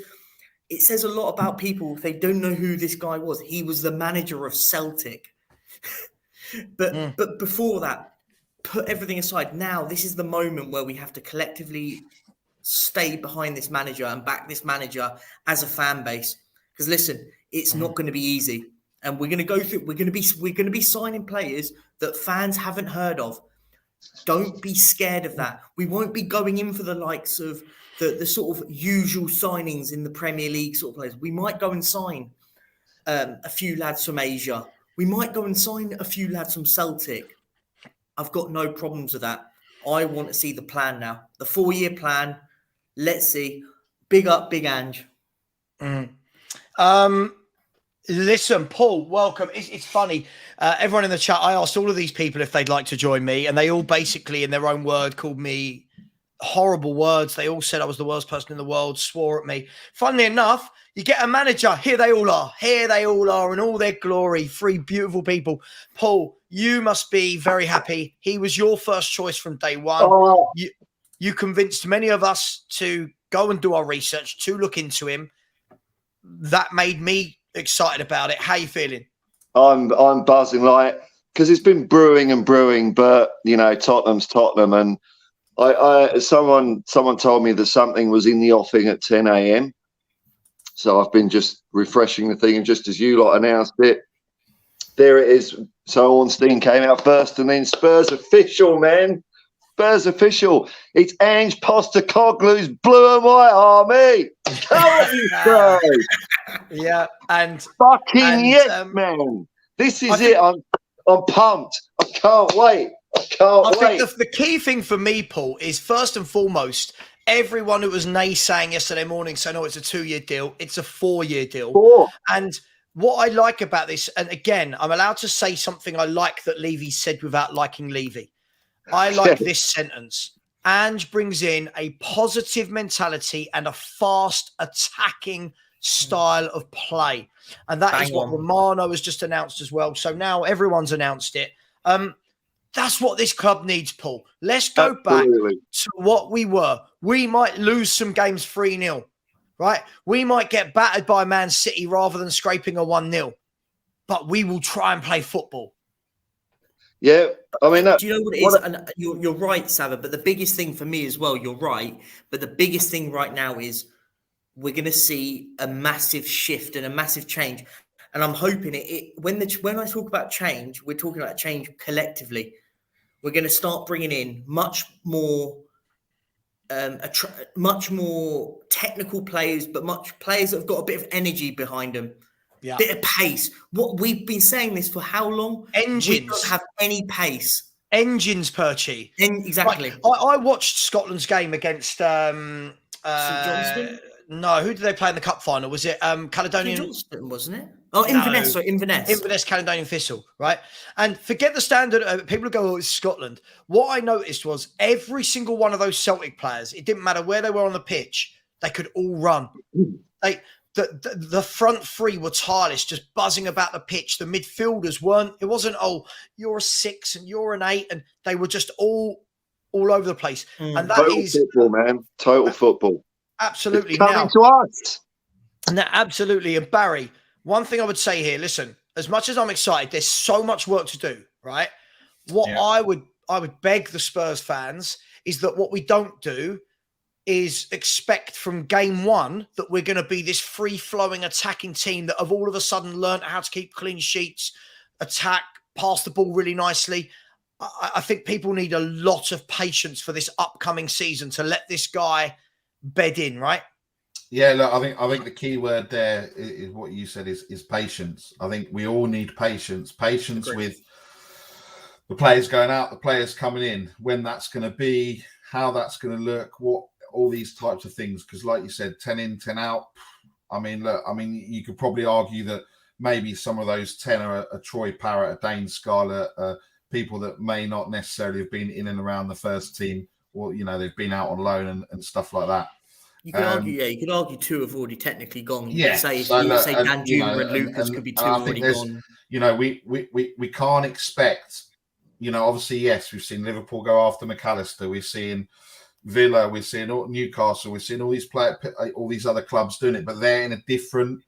It says a lot about people if they don't know who this guy was. He was the manager of Celtic. But before that, put everything aside. Now, this is the moment where we have to collectively stay behind this manager and back this manager as a fan base. Because listen, it's not going to be easy. And we're going to go through, we're going to be signing players that fans haven't heard of. Don't be scared of that. We won't be going in for the likes of the sort of usual signings in the Premier League sort of players. We might go and sign a few lads from Asia. We might go and sign a few lads from Celtic. I've got no problems with that. I want to see the plan now. The 4-year plan. Let's see. Big up, Big Ange. Listen, Paul, welcome. It's funny. Everyone in the chat, I asked all of these people if they'd like to join me, and they all basically, in their own word, called me horrible words. They all said I was the worst person in the world, swore at me. Funnily enough, you get a manager. Here they all are. Here they all are in all their glory. 3 beautiful people. Paul, you must be very happy. He was your first choice from day one. Oh. You convinced many of us to go and do our research, to look into him. That made me excited about it. How are you feeling? I'm buzzing, like, because it's been brewing and brewing, but you know, Tottenham's Tottenham, and someone told me that something was in the offing at 10 a.m. So I've been just refreshing the thing, and just as you lot announced it, there it is. So Ornstein came out first, and then Spurs official, man. Spurs official. It's Ange Postecoglou's blue and white army. Come on, Spurs. Yeah, and yes, man. This is it. I'm pumped. I can't wait. I think the key thing for me, Paul, is first and foremost, everyone who was naysaying yesterday morning saying, "Oh, it's a 2-year deal." It's a 4-year deal. 4. And what I like about this, and again, I'm allowed to say something I like that Levy said without liking Levy. I like this sentence. Ange brings in a positive mentality and a fast attacking style of play. And that is what Romano has just announced as well. So now everyone's announced it. That's what this club needs, Paul. Let's go back to what we were. We might lose some games 3-0, right? We might get battered by Man City rather than scraping a 1-0. But we will try and play football. Yeah, I mean, do you know what it is? And you're right, Savva. But the biggest thing for me as well, you're right. But the biggest thing right now is we're going to see a massive shift and a massive change. And I'm hoping when I talk about change, we're talking about change collectively. We're going to start bringing in much more technical players, but players that have got a bit of energy behind them. Yeah. Bit of pace. What we've been saying this for how long? Engines. We don't have any pace. Engines, Perchie. Exactly. Like, I watched Scotland's game against St Johnstone. No, who did they play in the cup final? Was it Caledonian? St Johnstone, wasn't it? Oh, Inverness. Sorry, Inverness. Inverness, Caledonian Thistle, right? And forget the standard. People go, "Oh, it's Scotland." What I noticed was every single one of those Celtic players, it didn't matter where they were on the pitch, they could all run. The front 3 were tireless, just buzzing about the pitch. The midfielders weren't. It wasn't, "Oh, you're a 6 and you're an 8," and they were just all over the place. And that total football, man. Total football. Absolutely. It's coming to us. Now, absolutely. And Barry, one thing I would say here, listen, as much as I'm excited, there's so much work to do, right? What I would beg the Spurs fans is that what we don't do is expect from game 1 that we're going to be this free-flowing attacking team that have all of a sudden learned how to keep clean sheets, attack, pass the ball really nicely. I think people need a lot of patience for this upcoming season to let this guy bed in, right? Yeah, look, I think the key word there is what you said is patience. I think we all need patience. Patience with the players going out, the players coming in, when that's going to be, how that's going to look, what all these types of things, because like you said, 10 in, 10 out. I mean, look, you could probably argue that maybe some of those 10 are a Troy Parrott, a Dane Scarlett, people that may not necessarily have been in and around the first team, or they've been out on loan and stuff like that. You could argue, you could argue 2 have already technically gone. You Yeah, could say, so look, Dan Juma and Lucas could be 2 already gone. We can't expect. Obviously, yes, we've seen Liverpool go after McAllister. We've seen Villa. We've seen Newcastle. We've seen all these other clubs doing it, but they're in a different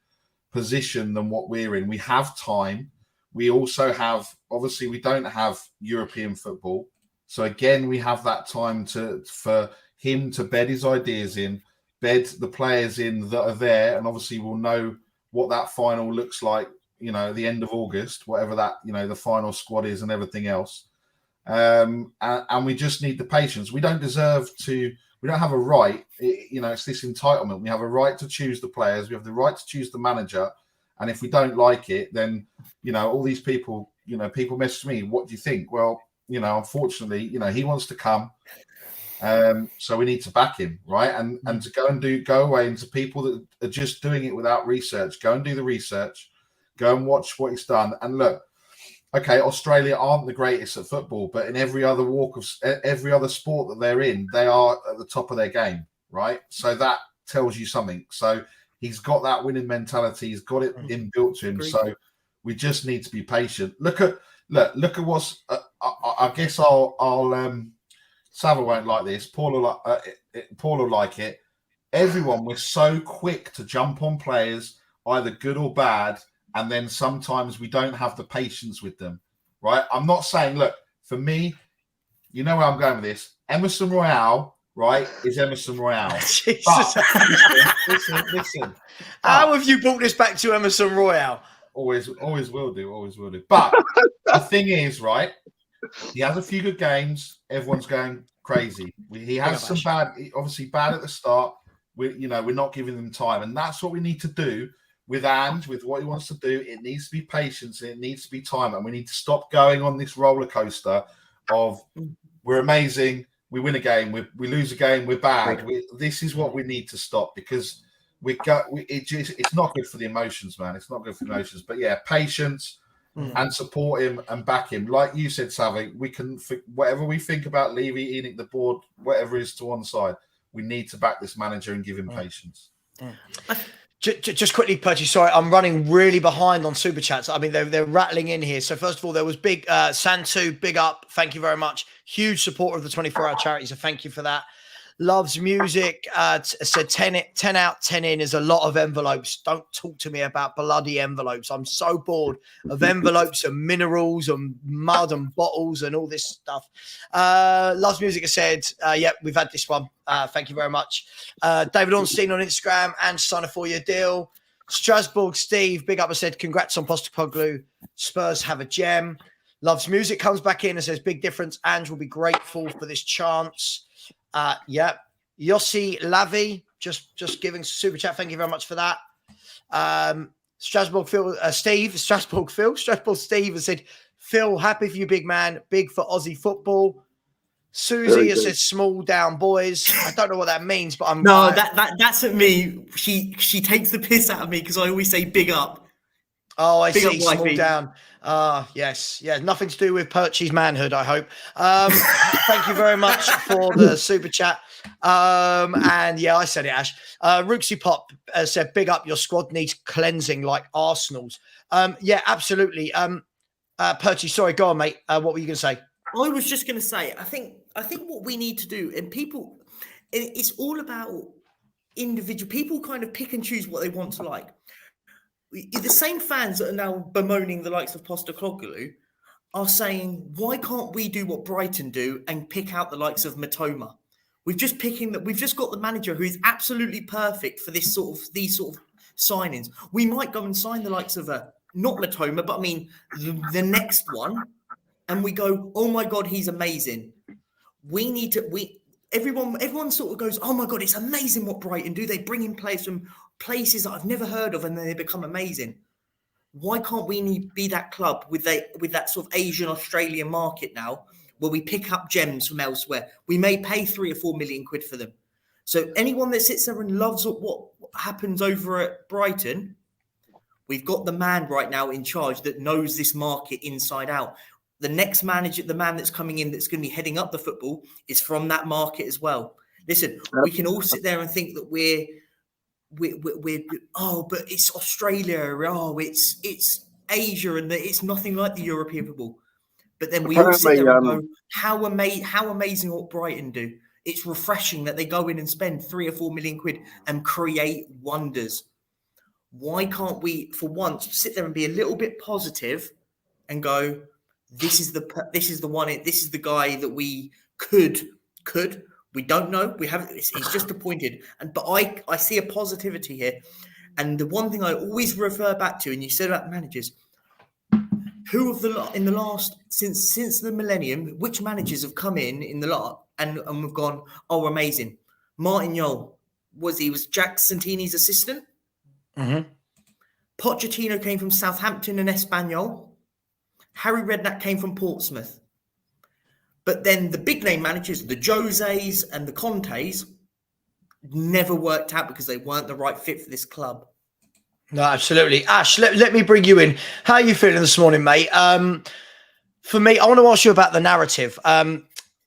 position than what we're in. We have time. We also have, obviously, we don't have European football. So again, we have that time for him to bed his ideas in, bed the players in that are there, and obviously we'll know what that final looks like, at the end of August, whatever that, the final squad is and everything else. And we just need the patience. We don't have a right, it's this entitlement. We have a right to choose the players. We have the right to choose the manager. And if we don't like it, then, all these people, people message me, what do you think? Well, unfortunately, he wants to come. So we need to back him, right? And to go away into people that are just doing it without research, go and do the research, go and watch what he's done. And look, okay, Australia aren't the greatest at football, but in every other every other sport that they're in, they are at the top of their game, right? So that tells you something. So he's got that winning mentality. He's got it inbuilt to him. Agreed. So we just need to be patient. Look at what's. I guess I'll. Savva won't like this. Paul will like it. Everyone, we're so quick to jump on players, either good or bad, and then sometimes we don't have the patience with them, right? I'm not saying, look, for me, you know where I'm going with this. Emerson Royale, right, is Emerson Royale. Jesus. But, listen. How have you brought this back to Emerson Royale? Always will do. But the thing is, right, he has a few good games. Everyone's going crazy. He has some bad, obviously bad at the start. We're not giving them time. And that's what we need to do with Ange, with what he wants to do. It needs to be patience and it needs to be time. And we need to stop going on this roller coaster of we're amazing, we win a game, we lose a game, we're bad. This is what we need to stop, because it's not good for the emotions, man. It's not good for the emotions. But yeah, patience. And support him and back him. Like you said, Savva, we can, whatever we think about Levy, Enoch, the board, whatever is to one side, we need to back this manager and give him patience. Just quickly, Perchy, sorry, I'm running really behind on Super Chats. I mean, they're rattling in here. So first of all, there was big Santu, big up. Thank you very much. Huge supporter of the 24-hour charity, so thank you for that. Loves music. Said 10 out, 10 in is a lot of envelopes. Don't talk to me about bloody envelopes. I'm so bored of envelopes and minerals and mud and bottles and all this stuff. Loves music has said, yep, we've had this one. Thank you very much. David Ornstein on Instagram and sign a 4-year deal. Strasbourg Steve, big up, has said, congrats on Postecoglou. Spurs have a gem. Loves music comes back in and says, big difference. Ange will be grateful for this chance. Yossi Levy just giving super chat. Thank you very much for that. Strasbourg Steve has said, Phil, happy for you, big man. Big for Aussie football. Susie has said, small down boys. I don't know what that means, but that's at me. She takes the piss out of me because I always say big up. Oh, I big see. Up, small down. Yes. Yeah. Nothing to do with Perchy's manhood, I hope. Thank you very much for the super chat. And yeah, I said it, Ash. Rooksy Pop said, big up, your squad needs cleansing like Arsenal's. Yeah, absolutely. Perchy, sorry, go on, mate. What were you going to say? I was just going to say, I think what we need to do, and it's all about individual. People kind of pick and choose what they want to like. The same fans that are now bemoaning the likes of Postecoglou are saying, why can't we do what Brighton do and pick out the likes of Matoma? We've just got the manager who is absolutely perfect for these sort of signings. We might go and sign the likes of not Matoma, but I mean the next one, and we go, oh my God, he's amazing. Everyone sort of goes, oh my God, it's amazing what Brighton do. They bring in players from places that I've never heard of and then they become amazing. Why can't we be that club with that sort of Asian Australian market now where we pick up gems from elsewhere? We may pay 3 or 4 million quid for them. So anyone that sits there and loves what happens over at Brighton, we've got the man right now in charge that knows this market inside out. The next manager, the man that's coming in that's going to be heading up the football, is from that market as well. Listen, we can all sit there and think that we're but it's Australia, it's Asia, and it's nothing like the European football. But then we all sit there and go, how amazing what Brighton do. It's refreshing that they go in and spend 3 or 4 million quid and create wonders. Why can't we, for once, sit there and be a little bit positive and go, this is the guy that we could. We don't know. We haven't. He's just appointed, but I see a positivity here. And the one thing I always refer back to, and you said about managers, who of in the last since the millennium, which managers have come in the lot and we've gone, oh, amazing. Martin Jol was Jack Santini's assistant. Mm-hmm. Pochettino came from Southampton and Espanyol. Harry Redknapp came from Portsmouth. But then the big name managers, the Joses and the Contes, never worked out because they weren't the right fit for this club. No, absolutely. Ash, let me bring you in. How are you feeling this morning, mate? For me, I want to ask you about the narrative.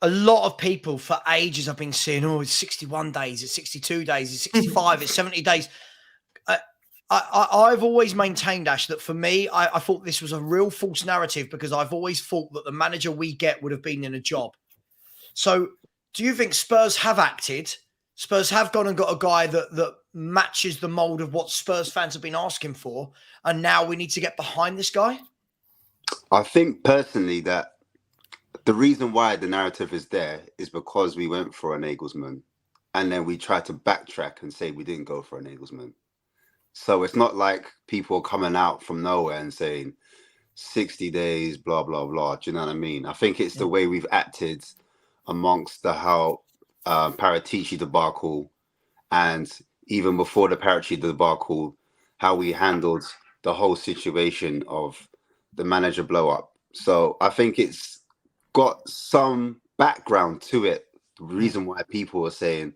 A lot of people for ages have been saying, oh, it's 61 days, it's 62 days, it's 65, it's 70 days. I've always maintained, Ash, that for me, I thought this was a real false narrative because I've always thought that the manager we get would have been in a job. So do you think Spurs have acted? Spurs have gone and got a guy that matches the mould of what Spurs fans have been asking for, and now we need to get behind this guy? I think personally that the reason why the narrative is there is because we went for an Nagelsmann, and then we tried to backtrack and say we didn't go for a Nagelsmann. So it's not like people are coming out from nowhere and saying 60 days, blah, blah, blah. Do you know what I mean? I think it's the way we've acted amongst the Paratici debacle, and even before the Paratici debacle, how we handled the whole situation of the manager blow up. So I think it's got some background to it. The reason why people are saying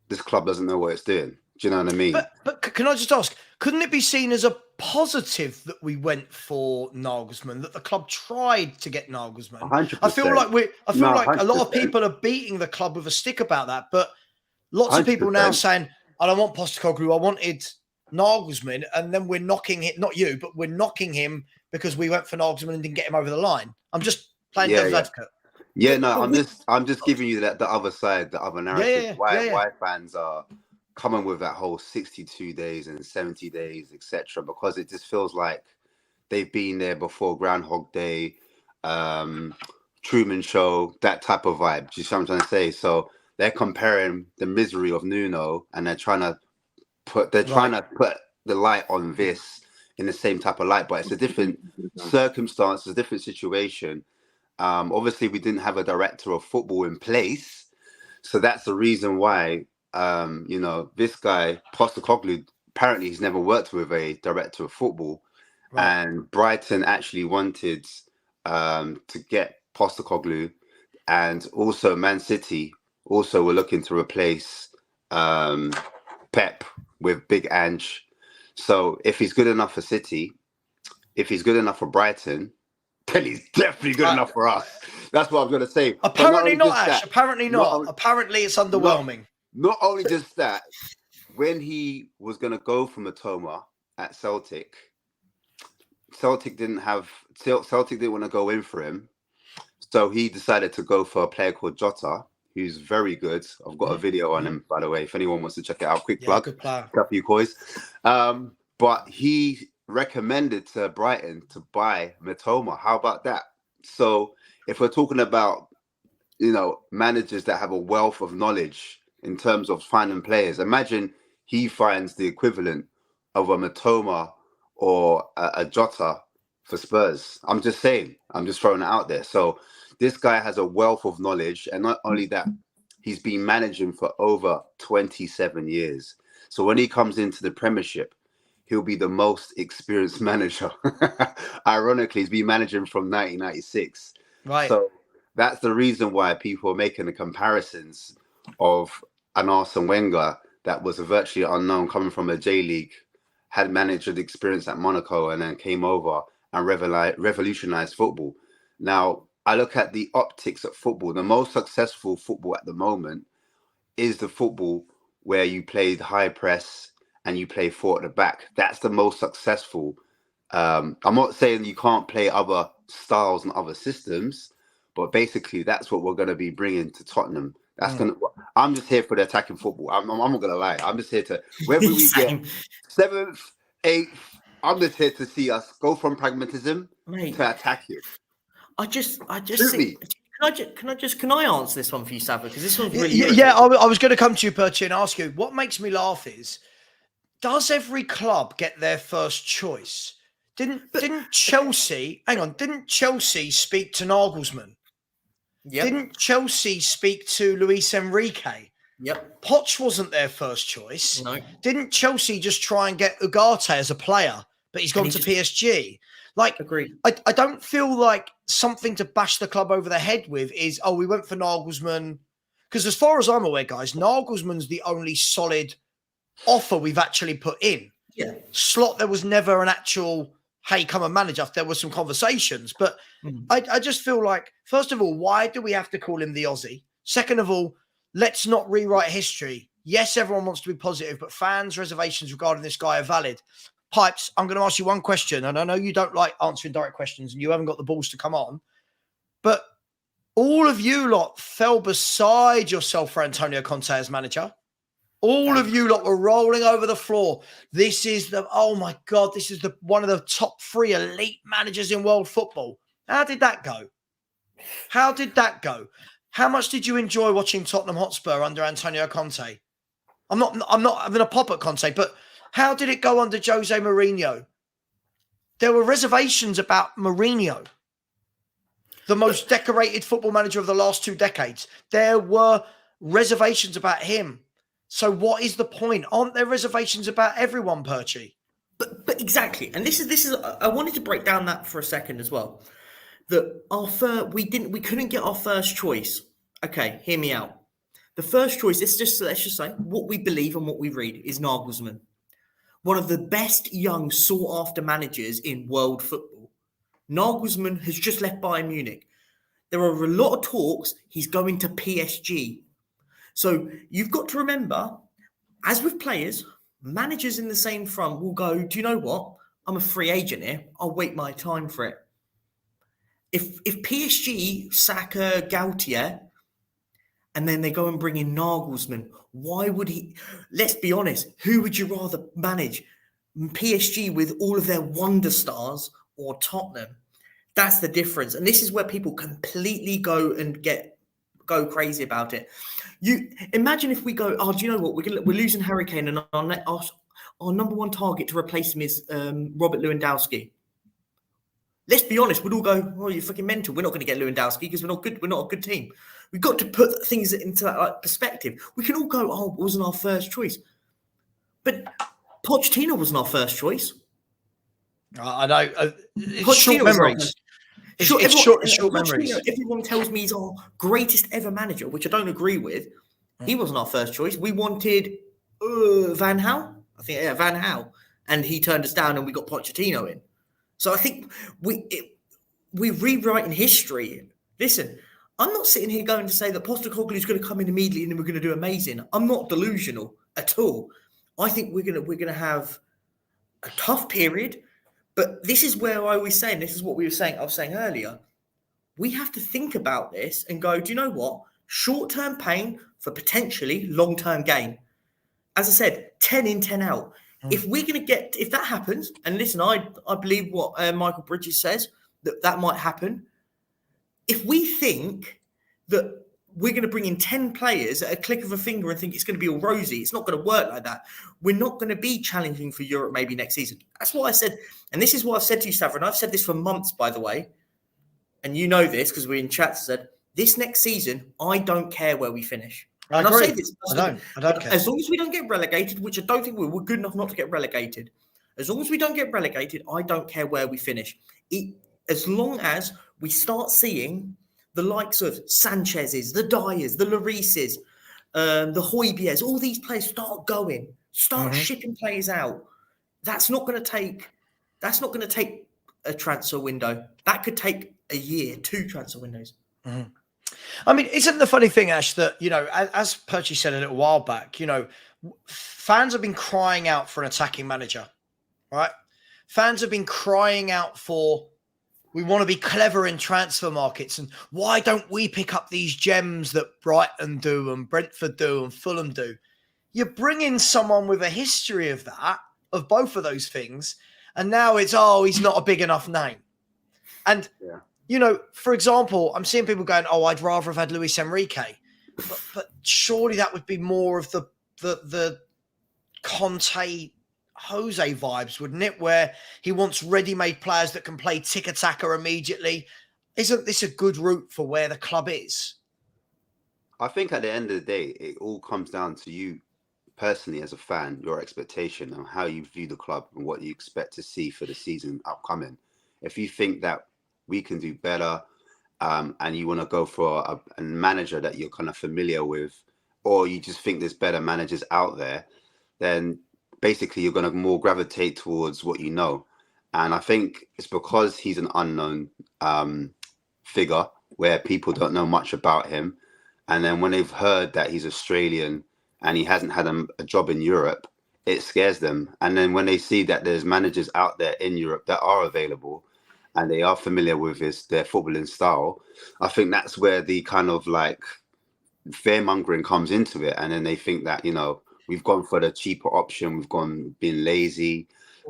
this club doesn't know what it's doing. Do you know what I mean? But can I just ask, couldn't it be seen as a positive that we went for Nagelsmann, that the club tried to get Nagelsmann? 100%. I feel like a lot of people are beating the club with a stick about that, but lots of people now saying, I don't want Postecoglou, I wanted Nagelsmann, and then we're knocking it, not you, but we're knocking him because we went for Nagelsmann and didn't get him over the line. I'm just playing devil's advocate. Yeah, no, I'm just giving you the other side, the other narrative. Why fans are coming with that whole 62 days and 70 days, etc., because it just feels like they've been there before. Groundhog Day, Truman Show, that type of vibe. Do you see what I'm trying to say? So they're comparing the misery of Nuno, and they're trying to put the light on this in the same type of light, but it's a different circumstance, a different situation. Obviously, we didn't have a director of football in place, so that's the reason why. This guy, Postecoglou, apparently he's never worked with a director of football. Right. And Brighton actually wanted to get Postecoglou, and also Man City also were looking to replace Pep with Big Ange. So if he's good enough for City, if he's good enough for Brighton, then he's definitely good enough for us. That's what I'm going to say. Apparently not, Ash. Apparently not. Apparently it's underwhelming. Not only just that, when he was going to go for Matoma at Celtic didn't want to go in for him. So he decided to go for a player called Jota, who's very good. I've got a video on him, by the way, if anyone wants to check it out. Quick plug. Good player. A few coins. But he recommended to Brighton to buy Matoma. How about that? So if we're talking about, managers that have a wealth of knowledge in terms of finding players, imagine he finds the equivalent of a Matoma or a Jota for Spurs. I'm just saying, I'm just throwing it out there. So this guy has a wealth of knowledge, and not only that, he's been managing for over 27 years. So when he comes into the Premiership, he'll be the most experienced manager. Ironically, he's been managing from 1996. Right. So that's the reason why people are making the comparisons of an Arsene Wenger that was virtually unknown, coming from a J League, had manager experience at Monaco, and then came over and revolutionized football. Now, I look at the optics of football. The most successful football at the moment is the football where you play the high press and you play 4 at the back. That's the most successful. I'm not saying you can't play other styles and other systems, but basically that's what we're going to be bringing to Tottenham. I'm just here for the attacking football. I'm not going to lie. I'm just here to, whether we get 7th, 8th, I'm just here to see us go from pragmatism to attacking. I just think, can I answer this one for you, Savva? Because this one's really I was going to come to you, Perchi, and ask you, what makes me laugh is, does every club get their first choice? Didn't Chelsea speak to Nagelsmann? Yep. Didn't Chelsea speak to Luis Enrique? Yep. Poch wasn't their first choice. No. Didn't Chelsea just try and get Ugarte as a player, but he's gone to PSG? Like, agreed. I don't feel like something to bash the club over the head with is, we went for Nagelsmann. Because as far as I'm aware, guys, Nagelsmann's the only solid offer we've actually put in. Yeah. Slot, there was never an actual, hey, come and manage us. There were some conversations. But I just feel like, first of all, why do we have to call him the Aussie? Second of all, let's not rewrite history. Yes, everyone wants to be positive, but fans' reservations regarding this guy are valid. Pipes, I'm going to ask you one question, and I know you don't like answering direct questions and you haven't got the balls to come on, but all of you lot fell beside yourself for Antonio Conte as manager. All of you lot were rolling over the floor. This is one of the top 3 elite managers in world football. How did that go? How much did you enjoy watching Tottenham Hotspur under Antonio Conte? I'm not having a pop at Conte, but how did it go under Jose Mourinho? There were reservations about Mourinho, the most decorated football manager of the last 2 decades. There were reservations about him. So what is the point? Aren't there reservations about everyone, Perchi? But exactly. And this is I wanted to break down that for a second as well. That we couldn't get our first choice. Okay, hear me out. The first choice, let's just say what we believe and what we read is Nagelsmann. One of the best young sought-after managers in world football. Nagelsmann has just left Bayern Munich. There are a lot of talks he's going to PSG. So you've got to remember, as with players, managers in the same front will go, do you know what? I'm a free agent here. I'll wait my time for it. If PSG sack Gautier and then they go and bring in Nagelsmann, why would he? Let's be honest. Who would you rather manage? PSG with all of their wonder stars or Tottenham? That's the difference. And this is where people completely go go crazy about it. You imagine if we go, do you know what? We're losing Harry Kane, and our number 1 target to replace him is Robert Lewandowski. Let's be honest, we'd all go, you're fucking mental. We're not going to get Lewandowski because we're not good. We're not a good team. We've got to put things into that perspective. We can all go, it wasn't our first choice. But Pochettino wasn't our first choice. I know. It's short memories. It's short memories. Everyone tells me he's our greatest ever manager, which I don't agree with. He wasn't our first choice. We wanted Van Gaal. I think, Van Gaal. And he turned us down and we got Pochettino in. So I think we're rewriting history. Listen, I'm not sitting here going to say that Postecoglou is going to come in immediately and then we're going to do amazing. I'm not delusional at all. I think we're going to have a tough period, but this is where I always say, and this is what I was saying earlier, we have to think about this and go, do you know what? Short-term pain for potentially long-term gain. As I said, 10 in, 10 out. If we're going to if that happens, and listen, I believe what Michael Bridges says, that might happen. If we think that we're going to bring in 10 players at a click of a finger and think it's going to be all rosy, it's not going to work like that. We're not going to be challenging for Europe maybe next season. That's what I said. And this is what I've said to you, Savva, and I've said this for months, by the way. And you know this because we're in chats. I said, this next season, I don't care where we finish. I and agree. I say this. I don't care. As long as we don't get relegated, which I don't think we're good enough not to get relegated. As long as we don't get relegated, I don't care where we finish. As long as we start seeing the likes of Sanchez's, the Dyers, the Llorises, the Højbjergs, all these players start going, shipping players out. That's not going to take a transfer window. That could take a year, 2 transfer windows. Mm-hmm. I mean, isn't the funny thing, Ash, that, you know, as Percy said a little while back, you know, fans have been crying out for an attacking manager, right? Fans have been crying out for, we want to be clever in transfer markets. And why don't we pick up these gems that Brighton do and Brentford do and Fulham do? You bring in someone with a history of that, of both of those things. And now it's, he's not a big enough name. And, you know, for example, I'm seeing people going, I'd rather have had Luis Enrique. But surely that would be more of the Conte Jose vibes, wouldn't it? Where he wants ready-made players that can play tiki-taka immediately. Isn't this a good route for where the club is? I think at the end of the day, it all comes down to you personally as a fan, your expectation and how you view the club and what you expect to see for the season upcoming. If you think that we can do better and you want to go for a manager that you're kind of familiar with, or you just think there's better managers out there, then basically you're going to more gravitate towards what you know. And I think it's because he's an unknown figure where people don't know much about him. And then when they've heard that he's Australian and he hasn't had a job in Europe, it scares them. And then when they see that there's managers out there in Europe that are available and they are familiar with their footballing style, I think that's where the kind of like fear-mongering comes into it. And then they think that, you know, we've gone for the cheaper option. We've been lazy.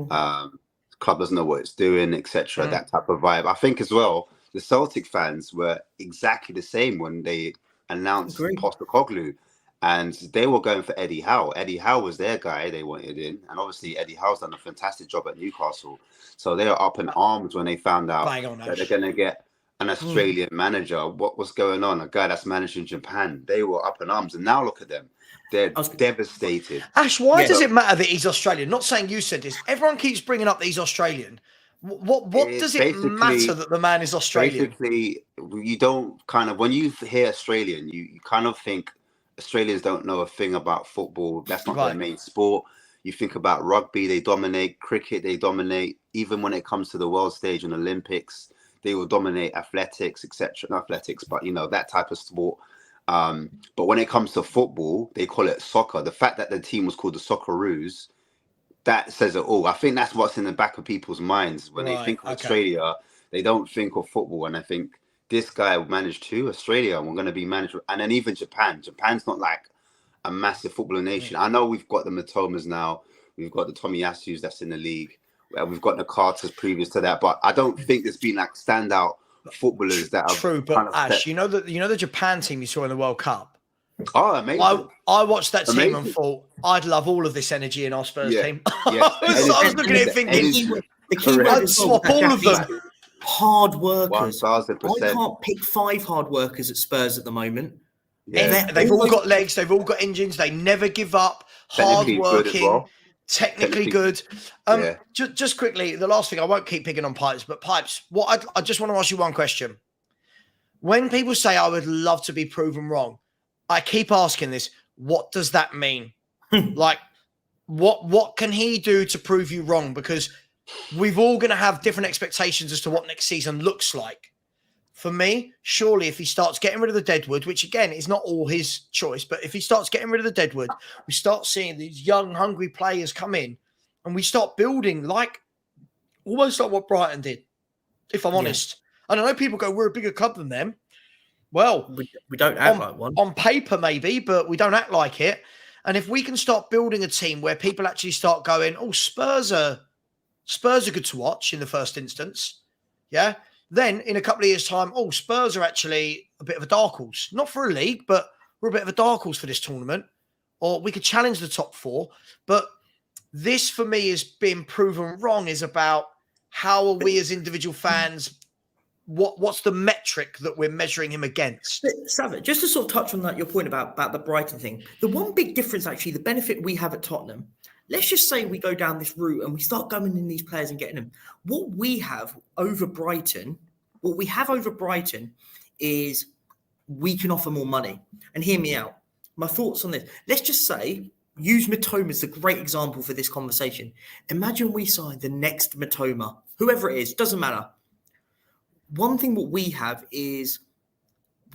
Club doesn't know what it's doing, etc. That type of vibe. I think as well, the Celtic fans were exactly the same when they announced Postecoglou, and they were going for Eddie Howe. Eddie Howe was their guy they wanted in, and obviously Eddie Howe's done a fantastic job at Newcastle. So they were up in arms when they found out that they're going to get an Australian manager. What was going on? A guy that's managing Japan. They were up in arms, and now look at them. They're devastated. Ash, why does it matter that he's Australian? Not saying you said this. Everyone keeps bringing up that he's Australian. What does it matter that the man is Australian? Basically, you don't kind of, when you hear Australian, you kind of think Australians don't know a thing about football. That's not their main sport. You think about rugby, they dominate. Cricket, they dominate. Even when it comes to the world stage and Olympics, they will dominate athletics, etc. Not athletics, but, you know, that type of sport. But when it comes to football, they call it soccer. The fact that the team was called the Socceroos, that says it all. I think that's what's in the back of people's minds when they think of Australia. They don't think of football, and I think this guy managed to Australia, and we're going to be managed. And then even Japan. Japan's not like a massive footballer nation. I know we've got the Matomas now. We've got the Tomiyasus that's in the league. We've got the Carters previous to that, but I don't think there's been like standout footballers that are true. But Ash, you know the Japan team you saw in the World Cup. Oh, amazing! I watched that team and thought I'd love all of this energy in our Spurs team. I was looking at it thinking I'd swap all of them. Hard workers. 1,000%. I can't pick 5 hard workers at Spurs at the moment. Yeah. They've all got legs. They've all got engines. They never give up. Hard working. Technically good. Just quickly, the last thing, I won't keep picking on Pipes, but Pipes, I just want to ask you one question. When people say I would love to be proven wrong, I keep asking this, what does that mean? Like, what can he do to prove you wrong? Because we've all going to have different expectations as to what next season looks like. For me, surely if he starts getting rid of the deadwood, which again is not all his choice, but if he starts getting rid of the deadwood, we start seeing these young, hungry players come in and we start building almost like what Brighton did, if I'm honest. And I know people go, we're a bigger club than them. Well, we don't act like one. On paper, maybe, but we don't act like it. And if we can start building a team where people actually start going, Spurs are good to watch in the first instance. Yeah. Then in a couple of years' time, Spurs are actually a bit of a dark horse. Not for a league, but we're a bit of a dark horse for this tournament. Or we could challenge the top 4. But this, for me, is being proven wrong, is about how are we as individual fans, what's the metric that we're measuring him against? Savva, just to sort of touch on that, your point about the Brighton thing, the one big difference, actually, the benefit we have at Tottenham, let's just say we go down this route and we start going in these players and getting them. What we have over Brighton is we can offer more money. And hear me out. my thoughts on this. Let's just say, use Mitoma as a great example for this conversation. Imagine we sign the next Mitoma, whoever it is, doesn't matter. One thing what we have is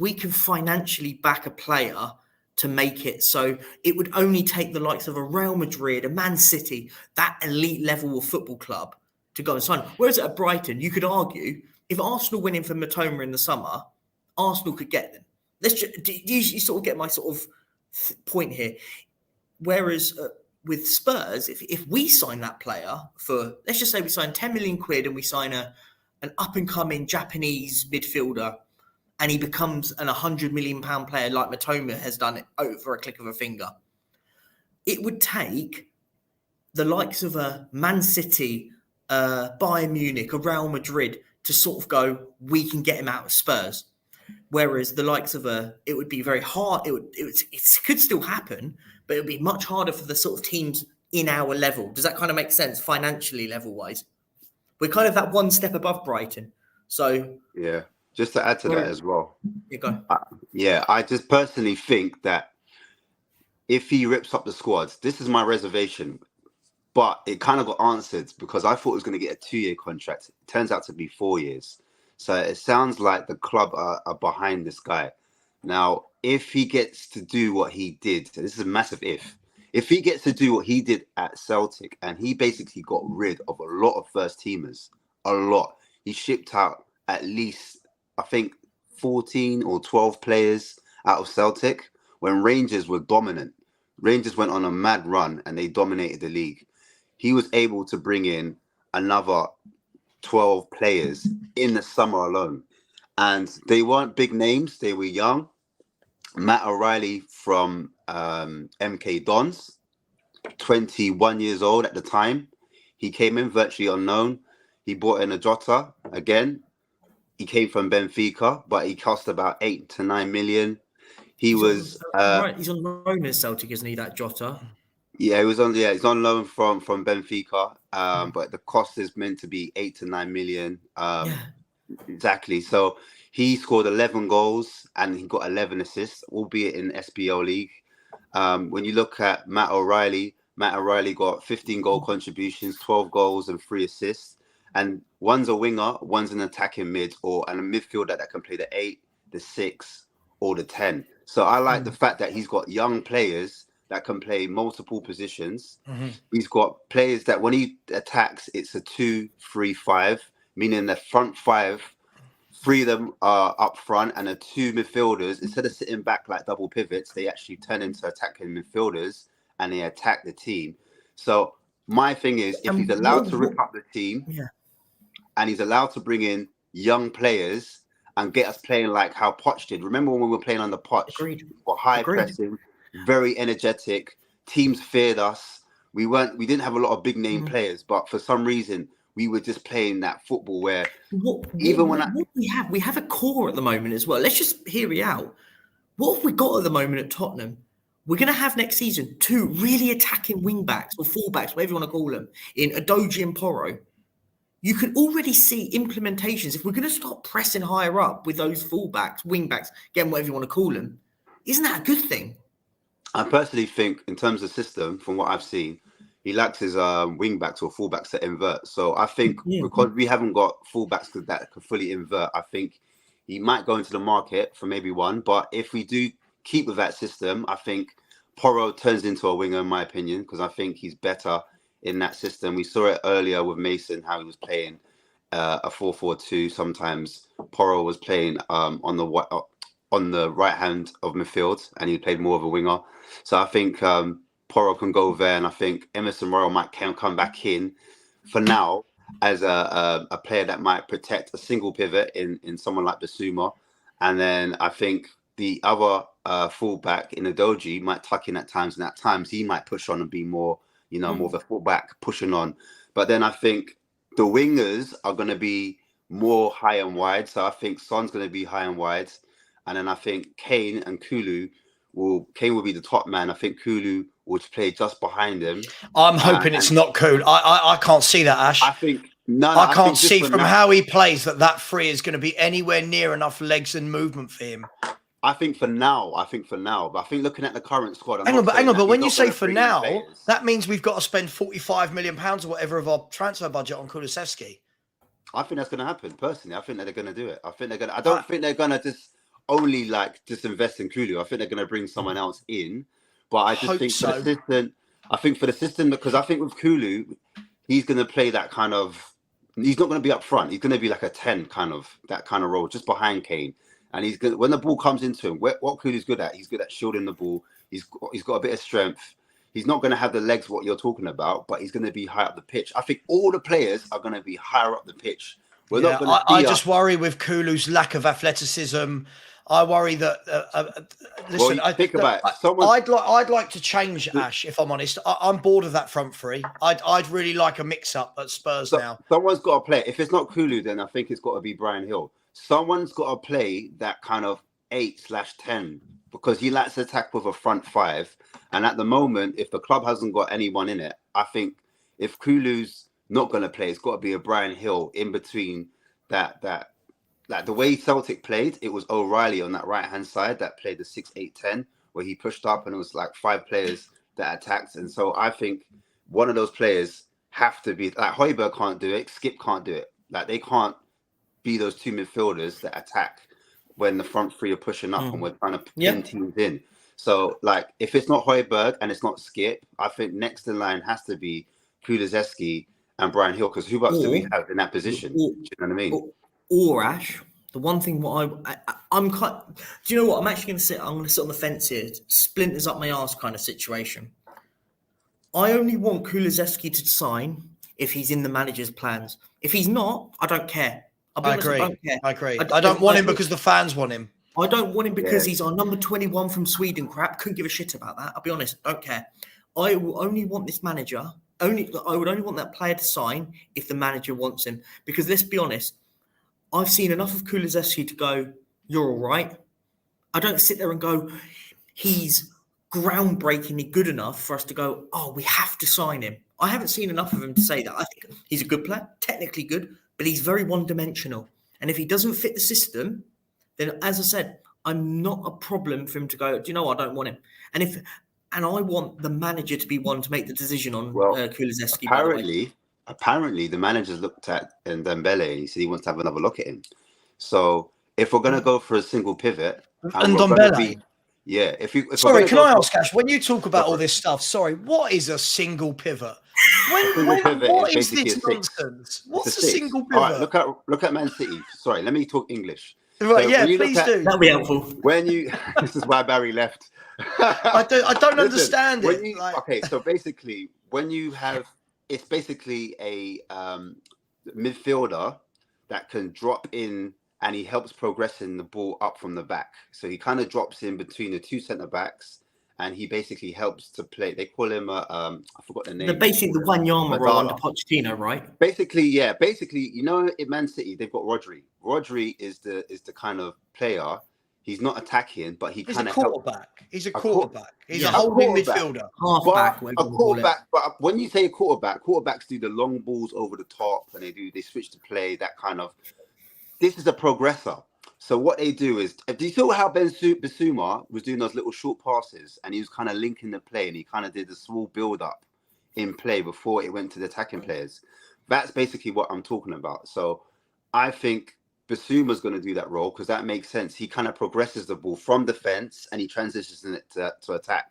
we can financially back a player to make it so it would only take the likes of a Real Madrid, a Man City, that elite level of football club to go and sign. Whereas at Brighton, you could argue if Arsenal went in for Mitoma in the summer, Arsenal could get them. You sort of get my sort of point here. Whereas with Spurs, if we sign that player for, let's just say we sign 10 million quid and we sign an up-and-coming Japanese midfielder, and he becomes an £100 million player like Mitoma has done it over a click of a finger, it would take the likes of a Man City, Bayern Munich, a Real Madrid to sort of go, we can get him out of Spurs. Whereas the likes of it would be very hard. It could still happen, but it would be much harder for the sort of teams in our level. Does that kind of make sense financially level-wise? We're kind of that one step above Brighton. So yeah. Just to add to that as well. You go. I just personally think that if he rips up the squads, this is my reservation, but it kind of got answered because I thought he was going to get a 2-year contract. It turns out to be 4 years. So it sounds like the club are behind this guy. Now, if he gets to do what he did, and this is a massive if he gets to do what he did at Celtic, and he basically got rid of a lot of first teamers, a lot. He shipped out at least, I think, 14 or 12 players out of Celtic when Rangers were dominant. Rangers went on a mad run and they dominated the league. He was able to bring in another 12 players in the summer alone. And they weren't big names. They were young. Matt O'Reilly from MK Dons, 21 years old at the time. He came in virtually unknown. He brought in a Jota again. He came from Benfica, but he cost about 8 to 9 million. He's on loan in Celtic, isn't he, that Jota? Yeah, he's on loan from Benfica. But the cost is meant to be 8 to 9 million. Exactly. So he scored 11 goals and he got 11 assists, albeit in SPL League. When you look at Matt O'Reilly got 15 goal contributions, 12 goals and 3 assists. And one's a winger, one's an attacking mid, and a midfielder that can play the 8, the 6, or the 10. So I like the fact that he's got young players that can play multiple positions. Mm-hmm. He's got players that when he attacks, it's a 2-3-5, meaning the front 5, 3 of them are up front, and the 2 midfielders, instead of sitting back like double pivots, they actually turn into attacking midfielders and they attack the team. So my thing is, if he's allowed to rip up the team, and he's allowed to bring in young players and get us playing like how Poch did. Remember when we were playing under Poch? Agreed. For high pressing, very energetic. Teams feared us. We didn't have a lot of big name players, but for some reason we were just playing that football where we have a core at the moment as well. Let's just hear it out. What have we got at the moment at Tottenham? We're going to have next season 2 really attacking wing backs or full backs, whatever you want to call them, in Adoji and Porro. You can already see implementations. If we're going to start pressing higher up with those fullbacks, wingbacks, again, whatever you want to call them, isn't that a good thing? I personally think, in terms of system, from what I've seen, he lacks his wingbacks or fullbacks to invert. So I think because we haven't got fullbacks that can fully invert, I think he might go into the market for maybe one. But if we do keep with that system, I think Porro turns into a winger, in my opinion, because I think he's better in that system. We saw it earlier with Mason, how he was playing a 4-4-2. Sometimes Porro was playing on the right hand of midfield, and he played more of a winger. So I think Porro can go there, and I think Emerson Royal might come back in for now as a player that might protect a single pivot in someone like Basuma. And then I think the other fullback in Adoji might tuck in at times, and at times he might push on and be more of a fullback pushing on. But then I think the wingers are going to be more high and wide. So I think Son's going to be high and wide. And then I think Kane and Kulu will be the top man. I think Kulu will play just behind him. I'm hoping it's not Kulu. I can't see that, Ash. I think I can't see from how he plays that 3 is going to be anywhere near enough legs and movement for him I think for now, but I think looking at the current squad, Hang on, but when you say for now, that means we've got to spend £45 million or whatever of our transfer budget on Kulusevski. I think that's going to happen. Personally, I think that they're going to do it. I don't think they're going to just only just invest in Kulu. I think they're going to bring someone else in. But I just think for the system, because I think with Kulu, he's going to play that kind of. He's not going to be up front. He's going to be like a 10 that kind of role, just behind Kane. And he's good when the ball comes into him. What Kulu's good at? He's good at shielding the ball. He's got a bit of strength. He's not going to have the legs what you're talking about, but he's going to be high up the pitch. I think all the players are going to be higher up the pitch. I just worry with Kulu's lack of athleticism. I worry that. Listen, I'd like to change Ash. If I'm honest, I'm bored of that front three. I'd really like a mix-up at Spurs now. Someone's got to play. If it's not Kulu, then I think it's got to be Brian Hill. Someone's got to play that kind of 8/10 because he likes to attack with a front five. And at the moment, if the club hasn't got anyone in it, I think if Kulu's not going to play, it's got to be a Brian Hill in between that. Like the way Celtic played, it was O'Reilly on that right-hand side that played the 6-8-10, where he pushed up and it was like 5 players that attacked. And so I think one of those players have to be like Højbjerg can't do it, Skip can't do it. Like they can't be those 2 midfielders that attack when the front 3 are pushing up and we're trying to pin teams in. So like if it's not Højbjerg and it's not Skip, I think next in line has to be Kulusevski and Brian Hill, because who else do we have in that position? Do you know what I mean? Or Ash, the one thing I'm quite. Do you know what? I'm actually going to sit. I'm going to sit on the fence here. Splinters up my arse kind of situation. I only want Kulusevski to sign if he's in the manager's plans. If he's not, I don't care. I agree. I agree. I don't want him because the fans want him. I don't want him because he's our number 21 from Sweden. Crap, couldn't give a shit about that. I'll be honest. Don't care. I will only want this manager. I would only want that player to sign if the manager wants him. Because let's be honest. I've seen enough of Kulusevski to go, you're all right. I don't sit there and go, he's groundbreakingly good enough for us to go, oh, we have to sign him. I haven't seen enough of him to say that. I think he's a good player, technically good, but he's very one-dimensional. And if he doesn't fit the system, then as I said, I'm not a problem for him to go, do you know what? I don't want him. And I want the manager to be one to make the decision on Kulusevski. Apparently, the manager's looked at Dembele and he said he wants to have another look at him. So if we're going to go for a single pivot, and Dembele, sorry, can I ask, Ash? When you talk about all this stuff, what is a single pivot? What is this nonsense? What's a single pivot? All right, look at Man City. Sorry, let me talk English. Right, so please do. That'll be helpful. This is why Barry left. I don't understand it. Okay, so basically, when you have. It's basically a midfielder that can drop in and he helps progressing the ball up from the back. So he kind of drops in between the 2 centre backs and he basically helps to play. They call him I forgot the name. The Wanyama role under Pochettino, right? Basically, you know, in Man City they've got Rodri. Rodri is the kind of player. He's not attacking, but he kind of quarterback. He's a quarterback. He's a holding midfielder. Halfback. A quarterback. But when you say a quarterback, quarterbacks do the long balls over the top, and they switch to play that kind of. This is a progressor. So what they do is, do you feel how Bissouma was doing those little short passes, and he was kind of linking the play, and he kind of did a small build up in play before it went to the attacking players. That's basically what I'm talking about. So I think Bissouma's going to do that role because that makes sense. He kind of progresses the ball from defense and he transitions it to attack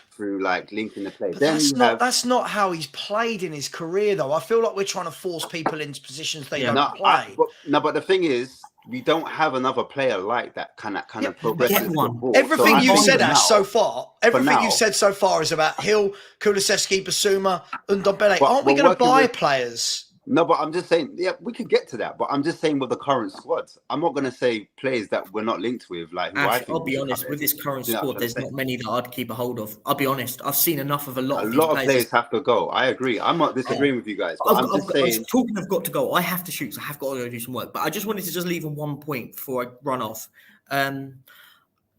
through like linking the play. That's not how he's played in his career, though. I feel like we're trying to force people into positions they don't play. But the thing is, we don't have another player like that kind of progresses the ball. Everything you've said, Ash, so far, you've said so far is about Hill, Kulusevski, Bissouma, and Ndombele. Aren't we going to buy players? No, but I'm just saying, we could get to that. But I'm just saying with the current squad, I'm not going to say players that we're not linked with. Like, I'll be honest, with this current squad, there's not many that I'd keep a hold of. I'll be honest. I've seen enough of a lot of players have to go. I agree. I'm not disagreeing with you guys. But I'm just saying. Talking of got to go, I have to shoot. So I have got to go do some work. But I just wanted to just leave on one point before I run off. As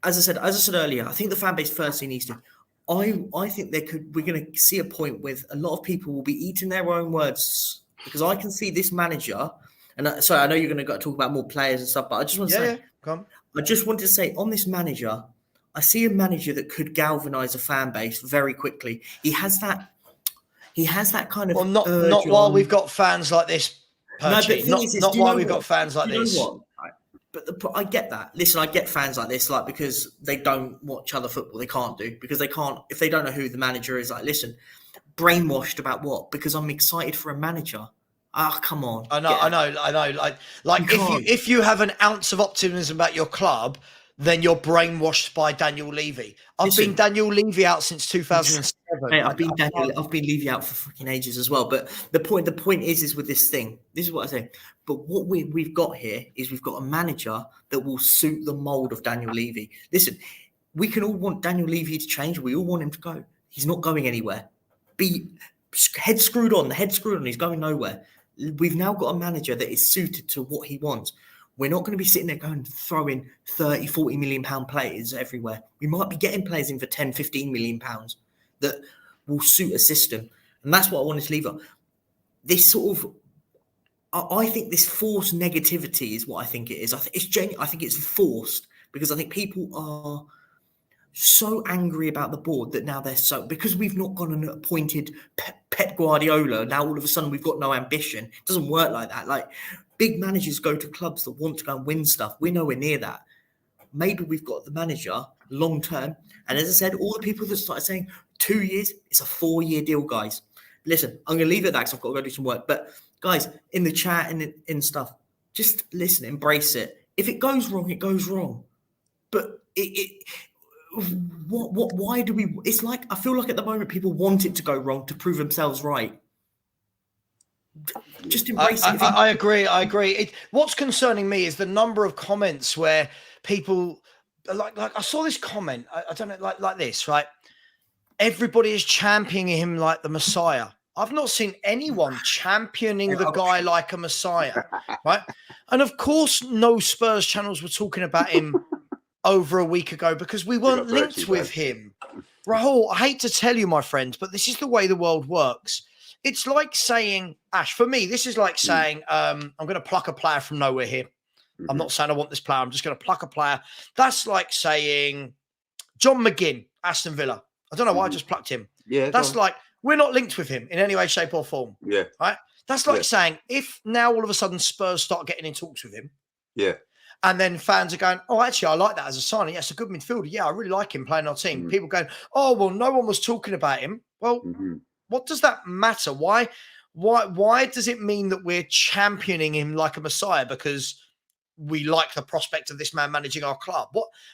I said earlier, I think the fan base firstly needs to. I think we're going to see a point with a lot of people will be eating their own words. Because I can see this manager, and sorry, I know you're going to talk about more players and stuff, but I just want to say, I just wanted to say on this manager, I see a manager that could galvanise a fan base very quickly. He has that kind of. Well, not urge while on- we've got fans like this, No, but the Perchy. thing Not is, not do you while know we've got what? fans like Do you this. know what? Right. But I get that. Listen, I get fans like this, like because they don't watch other football. They can't do because they can't if they don't know who the manager is. Like, listen, brainwashed about what? Because I'm excited for a manager. Ah, come on. I know. Like if you have an ounce of optimism about your club, then you're brainwashed by Daniel Levy. I've been Daniel Levy out since 2007. Mate, I've been Levy out for fucking ages as well. But the point is with this thing. This is what I say. But what we've got here is we've got a manager that will suit the mold of Daniel Levy. Listen, we can all want Daniel Levy to change. We all want him to go. He's not going anywhere. Be head screwed on. He's going nowhere. We've now got a manager that is suited to what he wants. We're not going to be sitting there going throwing 30, 40 million pound players everywhere. We might be getting players in for 10, 15 million pounds that will suit a system. And that's what I wanted to leave on. This sort of, I think this forced negativity is what I think it is. I think it's forced because I think people are so angry about the board that now they're because we've not gone and appointed Pep Guardiola. Now all of a sudden we've got no ambition. It doesn't work like that. Like big managers go to clubs that want to go and win stuff. We're nowhere near that. Maybe we've got the manager long term. And as I said, all the people that started saying 2 years, it's a 4-year deal, guys. Listen, I'm going to leave it at that because I've got to go do some work. But guys, in the chat and in stuff, just listen, embrace it. If it goes wrong, it goes wrong. But why do we? It's like I feel like at the moment people want it to go wrong to prove themselves right. Just embrace it. I agree. What's concerning me is the number of comments where people like I saw this comment. I don't know, like this, right? Everybody is championing him like the Messiah. I've not seen anyone championing the guy like a Messiah, right? And of course, no Spurs channels were talking about him over a week ago because we weren't linked with him. Rahul, I hate to tell you, my friends, but this is the way the world works. It's like saying, Ash, for me, this is like saying, I'm going to pluck a player from nowhere here. I'm not saying I want this player. I'm just going to pluck a player. That's like saying John McGinn, Aston Villa. I don't know why I just plucked him. Yeah, that's like, we're not linked with him in any way, shape or form. Yeah. Right? That's like saying if now all of a sudden Spurs start getting in talks with him. Yeah. And then fans are going, oh, actually, I like that as a signing. Yes, a good midfielder. Yeah, I really like him playing our team. People going, oh, well, no one was talking about him. Well, what does that matter? Why does it mean that we're championing him like a Messiah because we like the prospect of this man managing our club?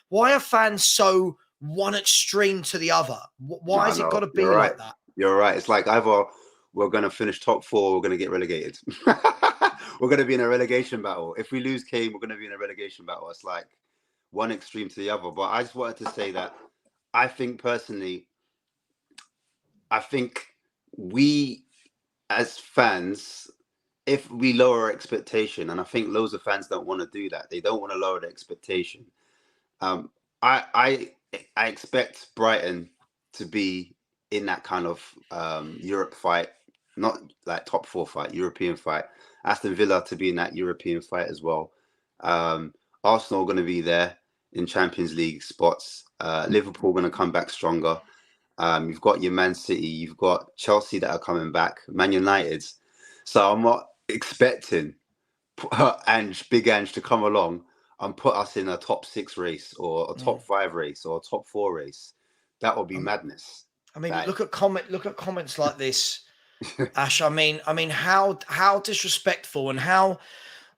Why are fans so one extreme to the other? Why has it got to be like that? You're right. It's like either we're going to finish top 4 or we're going to get relegated. We're going to be in a relegation battle. If we lose Kane, we're going to be in a relegation battle. It's like one extreme to the other. But I just wanted to say that I think personally, we as fans, if we lower our expectation, and I think loads of fans don't want to do that. They don't want to lower the expectation. I expect Brighton to be in that kind of Europe fight, not like top 4 fight, European fight. Aston Villa to be in that European fight as well. Arsenal going to be there in Champions League spots. Liverpool going to come back stronger. You've got your Man City, you've got Chelsea that are coming back, Man United. So I'm not expecting Big Ange to come along and put us in a top 6 race or a top 5 race or a top 4 race. That would be madness. I mean, look at comments like this, Ash. I mean, how disrespectful and how.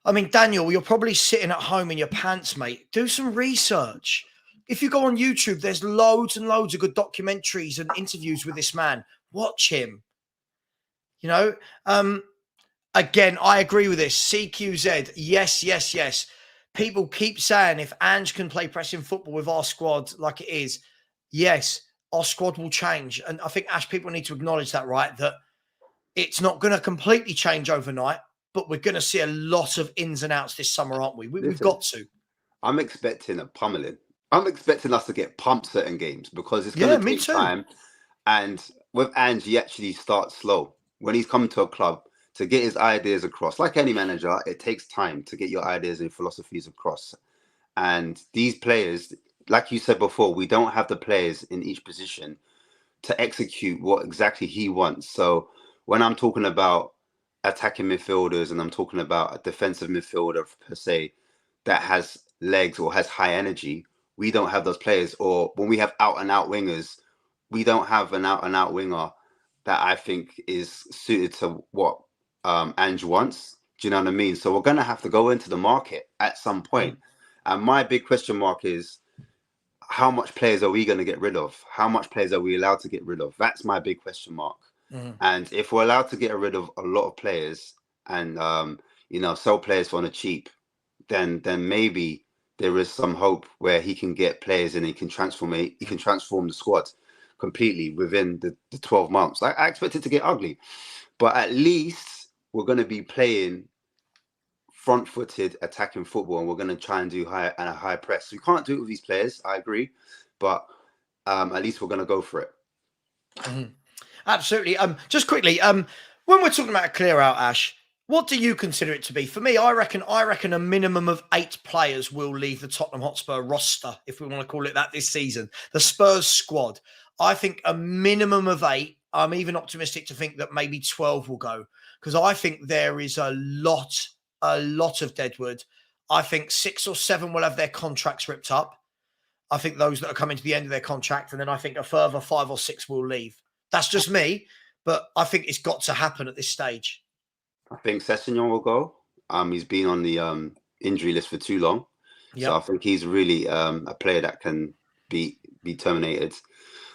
I mean, Daniel, you're probably sitting at home in your pants, mate. Do some research. If you go on YouTube, there's loads and loads of good documentaries and interviews with this man. Watch him. You know, again, I agree with this. CQZ, yes. People keep saying if Ange can play pressing football with our squad like it is, yes, our squad will change. And I think, Ash, people need to acknowledge that, right? That it's not going to completely change overnight, but we're going to see a lot of ins and outs this summer, aren't we? We've got to. I'm expecting a pummeling. I'm expecting us to get pumped certain games because it's going to take time. And with Ange, he actually starts slow. When he's come to a club to get his ideas across, like any manager, it takes time to get your ideas and philosophies across. And these players, like you said before, we don't have the players in each position to execute what exactly he wants. So when I'm talking about attacking midfielders and I'm talking about a defensive midfielder per se that has legs or has high energy, we don't have those players. Or when we have out and out wingers, we don't have an out and out winger that I think is suited to what Ange wants. Do you know what I mean? So we're going to have to go into the market at some point. And my big question mark is, how much players are we going to get rid of? How much players are we allowed to get rid of? That's my big question mark. And if we're allowed to get rid of a lot of players and, sell players for on a cheap, then maybe there is some hope where he can get players and he can transform the squad completely within the 12 months. I expect it to get ugly, but at least we're going to be playing front-footed attacking football, and we're going to try and do a high press. We can't do it with these players, I agree, but at least we're going to go for it. Absolutely. Just quickly, when we're talking about a clear out, Ash, what do you consider it to be? For me, I reckon a minimum of 8 players will leave the Tottenham Hotspur roster, if we want to call it that, this season. The Spurs squad. I think a minimum of 8. I'm even optimistic to think that maybe 12 will go, because I think there is a lot of deadwood. I think 6 or 7 will have their contracts ripped up. I think those that are coming to the end of their contract, and then I think a further 5 or 6 will leave. That's just me, but I think it's got to happen at this stage. I think Sessegnon will go. He's been on the injury list for too long. Yep. So I think he's really a player that can be terminated.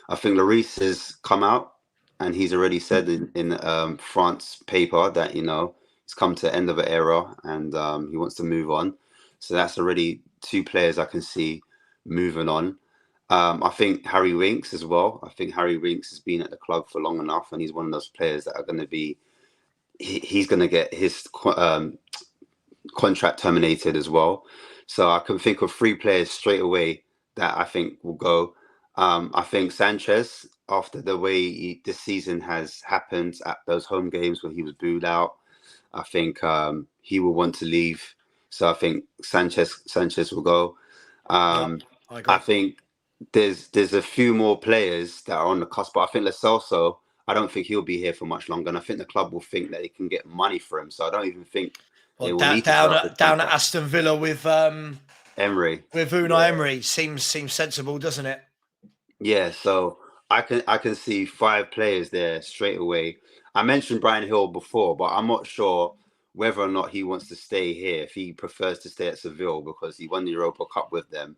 I think Lloris has come out and he's already said in France paper that, he's come to the end of an era and he wants to move on. So that's already 2 players I can see moving on. I think Harry Winks as well. I think Harry Winks has been at the club for long enough, and he's one of those players that are going to be. He's going to get his contract terminated as well. So I can think of 3 players straight away that I think will go. I think Sanchez, after the way this season has happened at those home games where he was booed out, I think he will want to leave. So I think Sanchez will go. I agree. I think there's a few more players that are on the cusp, but I think Lo Celso, I don't think he'll be here for much longer, and I think the club will think that they can get money for him. So I don't even think they will need down at Aston Villa with Emery, with Unai Emery seems sensible, doesn't it? Yeah. So I can see 5 players there straight away. I mentioned Brian Hill before, but I'm not sure whether or not he wants to stay here. If he prefers to stay at Seville because he won the Europa Cup with them,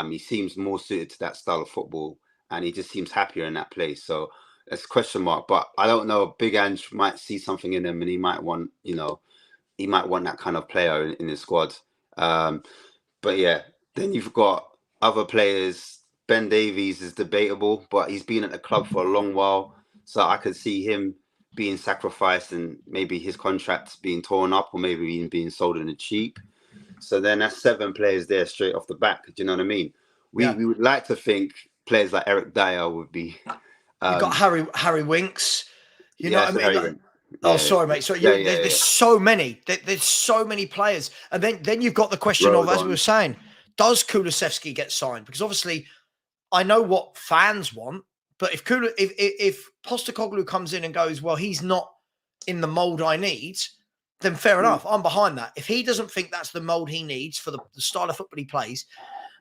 he seems more suited to that style of football, and he just seems happier in that place. So it's a question mark, but I don't know. Big Ange might see something in him, and he might want, that kind of player in his squad. But yeah, then you've got other players. Ben Davies is debatable, but he's been at the club for a long while, so I could see him being sacrificed and maybe his contract being torn up, or maybe even being sold in a cheap. So then that's 7 players there straight off the back. Do you know what I mean? We would like to think players like Eric Dyer would be. You've got Harry Winks. You know what I mean? Sorry, mate. So there's so many. There's so many players, and then you've got the question of, as we were saying, does Kulusevski get signed? Because obviously, I know what fans want, but if Postecoglou comes in and goes, well, he's not in the mold I need, then fair enough. I'm behind that. If he doesn't think that's the mold he needs for the style of football he plays,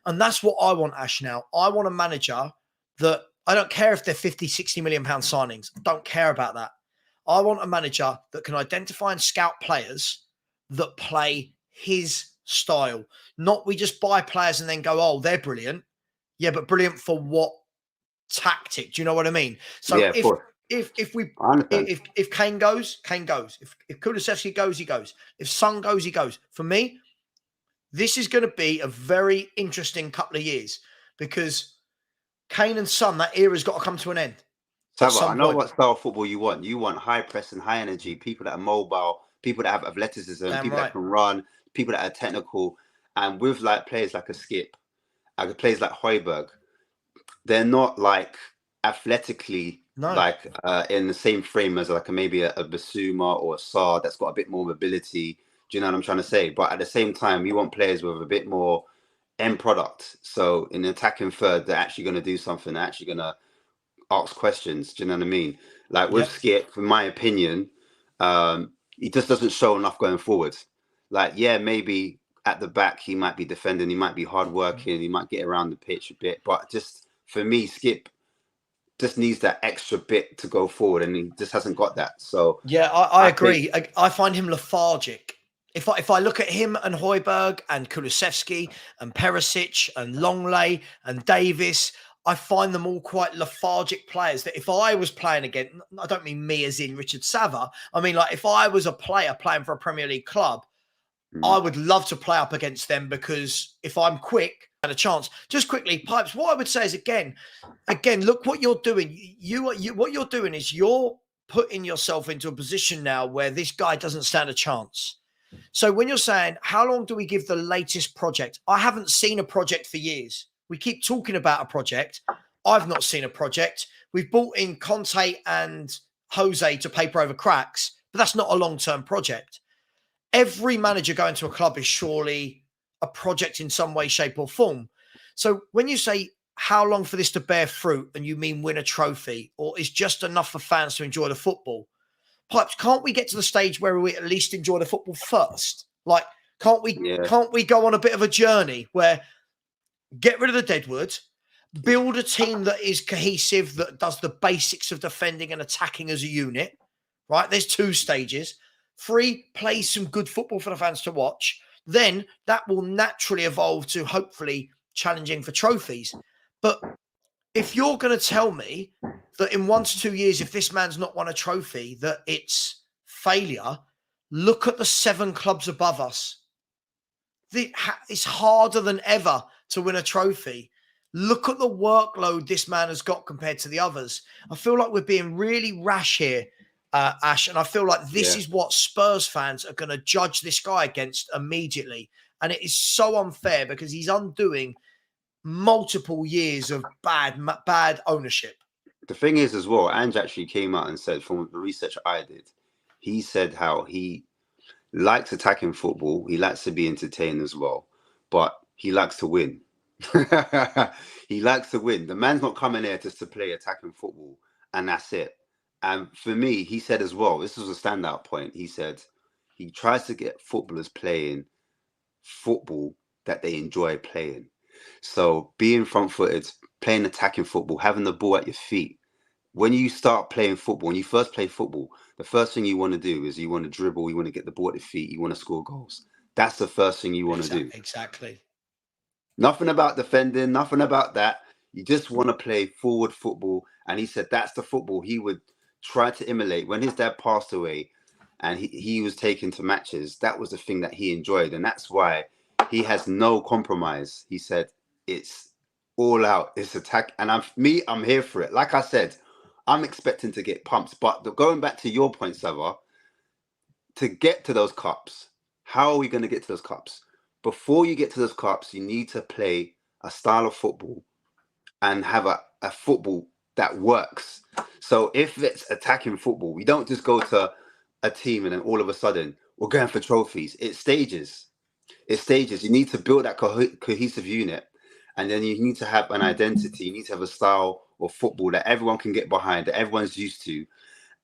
and that's what I want, Ash, now. I want a manager that, I don't care if they're 50, 60 million pound signings. I don't care about that. I want a manager that can identify and scout players that play his style. Not we just buy players and then go, oh, they're brilliant. Yeah, but brilliant for what tactic? Do you know what I mean? So if Kane goes, Kane goes. If Kulusevski goes, he goes. If Son goes, he goes. For me, this is going to be a very interesting couple of years, because Kane and Son, that era's got to come to an end. Savva, I know what style of football you want. You want high press and high energy, people that are mobile, people that have athleticism, people that can run, people that are technical. And with players like a Skip, players like Højbjerg, they're not athletically in the same frame as maybe a Basuma or a Sarr that's got a bit more mobility. Do you know what I'm trying to say? But at the same time, we want players with a bit more end product. So in the attacking third, they're actually going to do something. They're actually going to ask questions. Do you know what I mean? Like with Skip, in my opinion, he just doesn't show enough going forward. Like, yeah, maybe at the back he might be defending, he might be hardworking, he might get around the pitch a bit, but just for me, Skip just needs that extra bit to go forward, and he just hasn't got that. So yeah, I agree. I find him lethargic. If I look at him and Højbjerg and Kulusevski and Perisic and Longley and Davis, I find them all quite lethargic players that if I was playing again, I don't mean me as in Richard Savva. I mean, like if I was a player playing for a Premier League club, I would love to play up against them, because if I'm quick and a chance. Just quickly, Pipes, what I would say is again, look what you're doing. What you're doing is you're putting yourself into a position now where this guy doesn't stand a chance. So when you're saying, how long do we give the latest project? I haven't seen a project for years. We keep talking about a project. I've not seen a project. We've brought in Conte and Jose to paper over cracks, but that's not a long-term project. Every manager going to a club is surely a project in some way, shape or form. So when you say how long for this to bear fruit, and you mean win a trophy, or is just enough for fans to enjoy the football, Pipes, can't we get to the stage where we at least enjoy the football first? Like, can't we go on a bit of a journey where get rid of the deadwood, build a team that is cohesive, that does the basics of defending and attacking as a unit, right? There's 2 stages. 3, play some good football for the fans to watch. Then that will naturally evolve to hopefully challenging for trophies. But if you're going to tell me that in 1 to 2 years, if this man's not won a trophy, that it's failure, look at the 7 clubs above us. It's harder than ever to win a trophy. Look at the workload this man has got compared to the others. I feel like we're being really rash here, Ash, and I feel like this is what Spurs fans are going to judge this guy against immediately. And it is so unfair because he's undoing multiple years of bad ownership. The thing is as well, Ange actually came out and said, from the research I did, he said how he likes attacking football. He likes to be entertained as well, but he likes to win. He likes to win. The man's not coming here just to play attacking football and that's it. And for me, he said as well, this was a standout point. He said he tries to get footballers playing football that they enjoy playing. So being front-footed, playing attacking football, having the ball at your feet. When you start playing football, when you first play football, the first thing you want to do is you want to dribble, you want to get the ball at your feet, you want to score goals. That's the first thing you want to do. Exactly. Nothing about defending, nothing about that. You just want to play forward football. And he said that's the football he would try to emulate. When his dad passed away and he was taken to matches, that was the thing that he enjoyed. And that's why he has no compromise. He said it's all out, it's attack. And I'm here for it. Like I said, I'm expecting to get pumps. But going back to your point, Savva, to get to those cups, how are we going to get to those cups? Before you get to those cups, you need to play a style of football and have a football that works. So if it's attacking football, we don't just go to a team and then all of a sudden we're going for trophies. It's stages. It's stages. You need to build that cohesive unit, and then you need to have an identity. You need to have a style of football that everyone can get behind, that everyone's used to.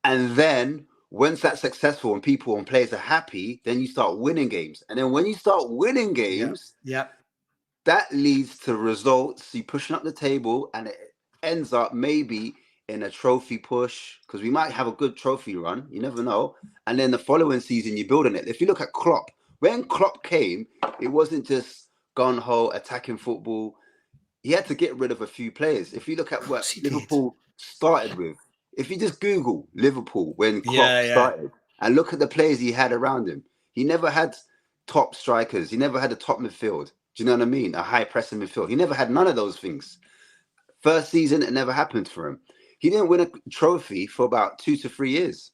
And then once that's successful and people and players are happy, then you start winning games. And then when you start winning games, that leads to results. You pushing up the table, and it ends up maybe in a trophy push, because we might have a good trophy run. You never know. And then the following season, you're building it. If you look at Klopp, when Klopp came, it wasn't just gun-ho attacking football. He had to get rid of a few players. If you look at what Liverpool started with, if you just Google Liverpool when Klopp started and look at the players he had around him, he never had top strikers. He never had a top midfield. Do you know what I mean? A high pressing midfield. He never had none of those things. First season, it never happened for him. He didn't win a trophy for about 2 to 3 years.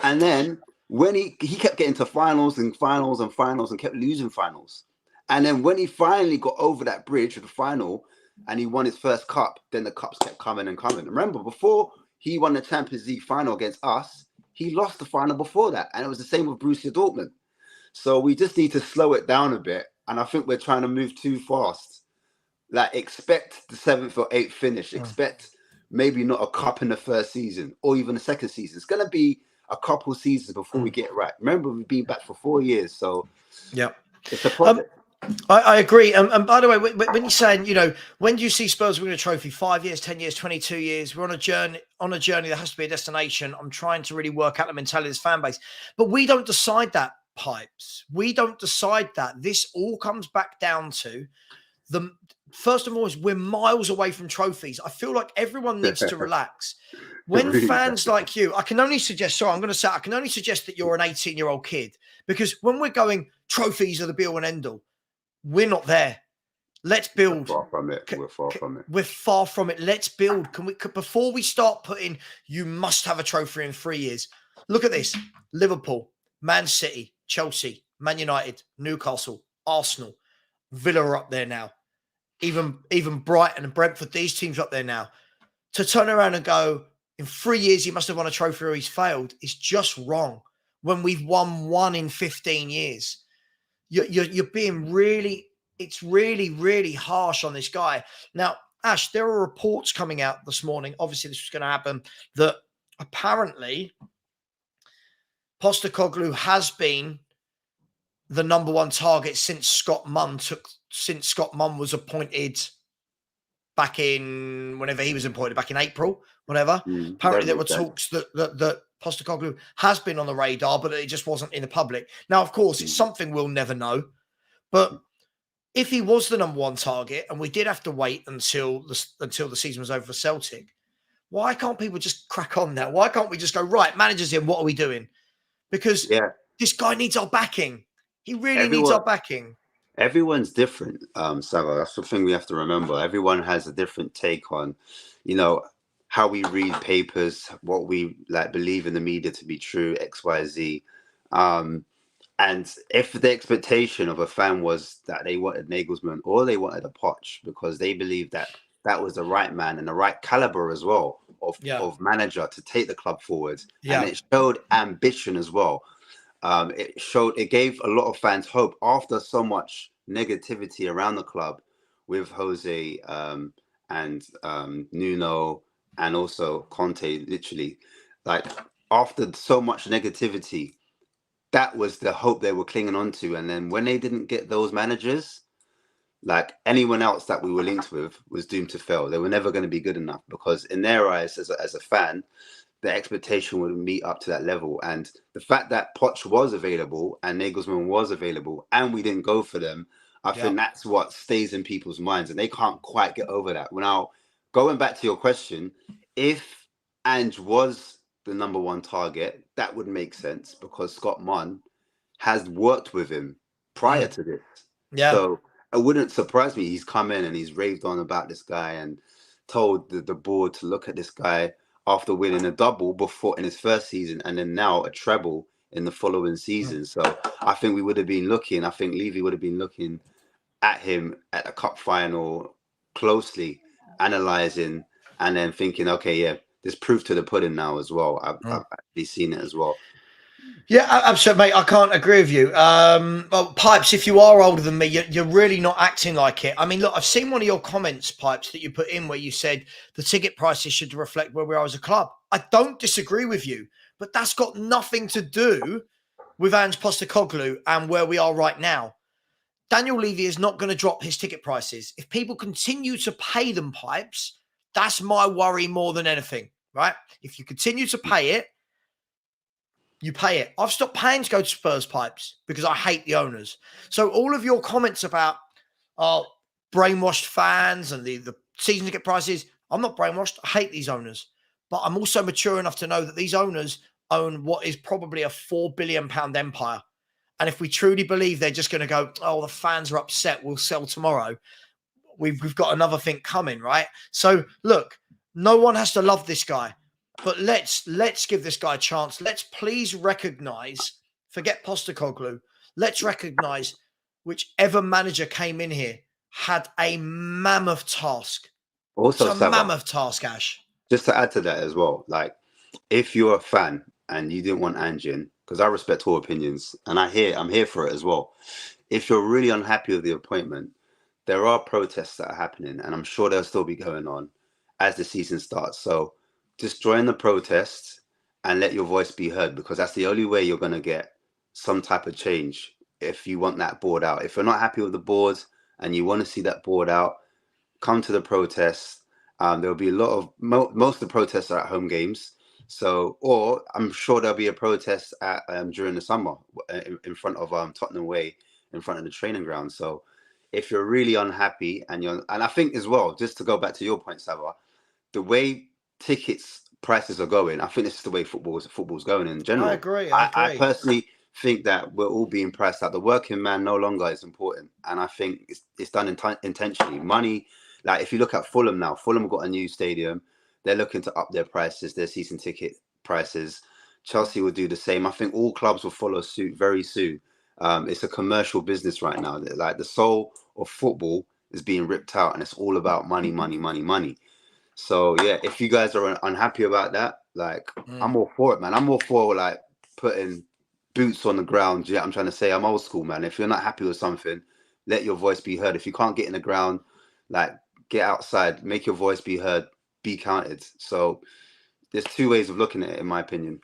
And then when he kept getting to finals and finals and finals and kept losing finals. And then when he finally got over that bridge with the final and he won his first cup, then the cups kept coming and coming. Remember, before he won the Champions League final against us, he lost the final before that. And it was the same with Borussia Dortmund. So we just need to slow it down a bit and I think we're trying to move too fast. Like, expect the 7th or 8th finish. Expect maybe not a cup in the first season or even the second season. It's going to be a couple seasons before we get it right. Remember, we've been back for 4 years, so it's a project. I agree. And by the way, when you're saying, you know, when do you see Spurs win a trophy? 5 years, 10 years, 22 years? We're on a journey. On a journey, there has to be a destination. I'm trying to really work out the mentality of this fan base, but we don't decide that, Pipes. We don't decide that. This all comes back down to the first of all is we're miles away from trophies. I feel like everyone needs to relax. When fans like you, I can only suggest, sorry, I'm going to say, I can only suggest that you're an 18-year-old kid, because when we're going, trophies are the be all and end all, we're not there. Let's build. We're far from it. We're far from it. We're far from it. Let's build. Before we start putting, you must have a trophy in 3 years. Look at this. Liverpool, Man City, Chelsea, Man United, Newcastle, Arsenal, Villa are up there now. Even Brighton and Brentford, these teams are up there now. To turn around and go, in 3 years, he must have won a trophy or he's failed, is just wrong. When we've won one in 15 years. You're being really, it's really, really harsh on this guy. Now, Ash, there are reports coming out this morning. Obviously, this was going to happen, that apparently Postecoglou has been the number one target since Scott Munn was appointed back in, whenever he was appointed, back in April, whatever. Apparently there were talks that Postecoglou has been on the radar, but it just wasn't in the public. Now, of course, it's something we'll never know. But if he was the number one target and we did have to wait until the season was over for Celtic, why can't people just crack on now? Why can't we just go, right, manager's in, what are we doing? Because this guy needs our backing. He really needs our backing. Everyone's different, Savva. That's the thing we have to remember. Everyone has a different take on, you know, how we read papers, what we like believe in the media to be true, X, Y, Z. And if the expectation of a fan was that they wanted Nagelsmann or they wanted a Poch because they believed that that was the right man and the right caliber as well of manager to take the club forward. And it showed ambition as well. It gave a lot of fans hope after so much negativity around the club with Jose and Nuno and also Conte. Literally, like, after so much negativity, that was the hope they were clinging on to. And then when they didn't get those managers, like anyone else that we were linked with was doomed to fail. They were never going to be good enough because in their eyes, as a fan, the expectation would meet up to that level. And the fact that Poch was available and Nagelsmann was available and we didn't go for them, I think that's what stays in people's minds. And they can't quite get over that. Now, going back to your question, if Ange was the number one target, that would make sense because Scott Munn has worked with him prior to this. So it wouldn't surprise me. He's come in and he's raved on about this guy and told the board to look at this guy after winning a double before in his first season and then now a treble in the following season. So I think we would have been looking, I think Levy would have been looking at him at a cup final closely, analysing and then thinking, okay, there's proof to the pudding now as well. I've actually seen it as well. Yeah, absolutely, mate. I can't agree with you. Well, Pipes, if you are older than me, you're really not acting like it. I mean, look, I've seen one of your comments, Pipes, that you put in where you said the ticket prices should reflect where we are as a club. I don't disagree with you, but that's got nothing to do with Ange Postecoglou and where we are right now. Daniel Levy is not going to drop his ticket prices. If people continue to pay them, Pipes, that's my worry more than anything, right? If you continue to pay it, you pay it. I've stopped paying to go to Spurs, Pipes, because I hate the owners. So all of your comments about brainwashed fans and the season ticket prices, I'm not brainwashed. I hate these owners. But I'm also mature enough to know that these owners own what is probably a £4 billion empire. And if we truly believe they're just going to go, oh, the fans are upset, we'll sell tomorrow, we've got another thing coming, right? So look, no one has to love this guy. But let's give this guy a chance. Let's please recognize, forget Postecoglou, let's recognize whichever manager came in here had a mammoth task. Also, it's a mammoth task, Ash. Just to add to that as well, like, if you're a fan and you didn't want Ange in, because I respect all opinions and I'm here for it as well. if you're really unhappy with the appointment, there are protests that are happening, and I'm sure they'll still be going on as the season starts. So just join the protests and let your voice be heard, because that's the only way you're going to get some type of change if you want that board out. If you're not happy with the board and you want to see that board out, come to the protests. There'll be a lot of, most of the protests are at home games. So, or I'm sure there'll be a protest at during the summer in front of Tottenham Way, in front of the training ground. So if you're really unhappy and I think as well, just to go back to your point, Savva, the way tickets prices are going, I think this is the way football's going in general. I agree. I personally think that we're all being priced out. The working man no longer is important, and I think it's done intentionally. Money, like if you look at Fulham now, Fulham got a new stadium. They're looking to up their prices, their season ticket prices. Chelsea will do the same. I think all clubs will follow suit very soon. It's a commercial business right now. Like the soul of football is being ripped out, and it's all about money, money, money, money. So yeah, if you guys are unhappy about that, like I'm all for it, man. I'm all for like putting boots on the ground. Yeah, I'm trying to say I'm old school, man. If you're not happy with something, let your voice be heard. If you can't get in the ground, like get outside, make your voice be heard, be counted. So there's two ways of looking at it, in my opinion.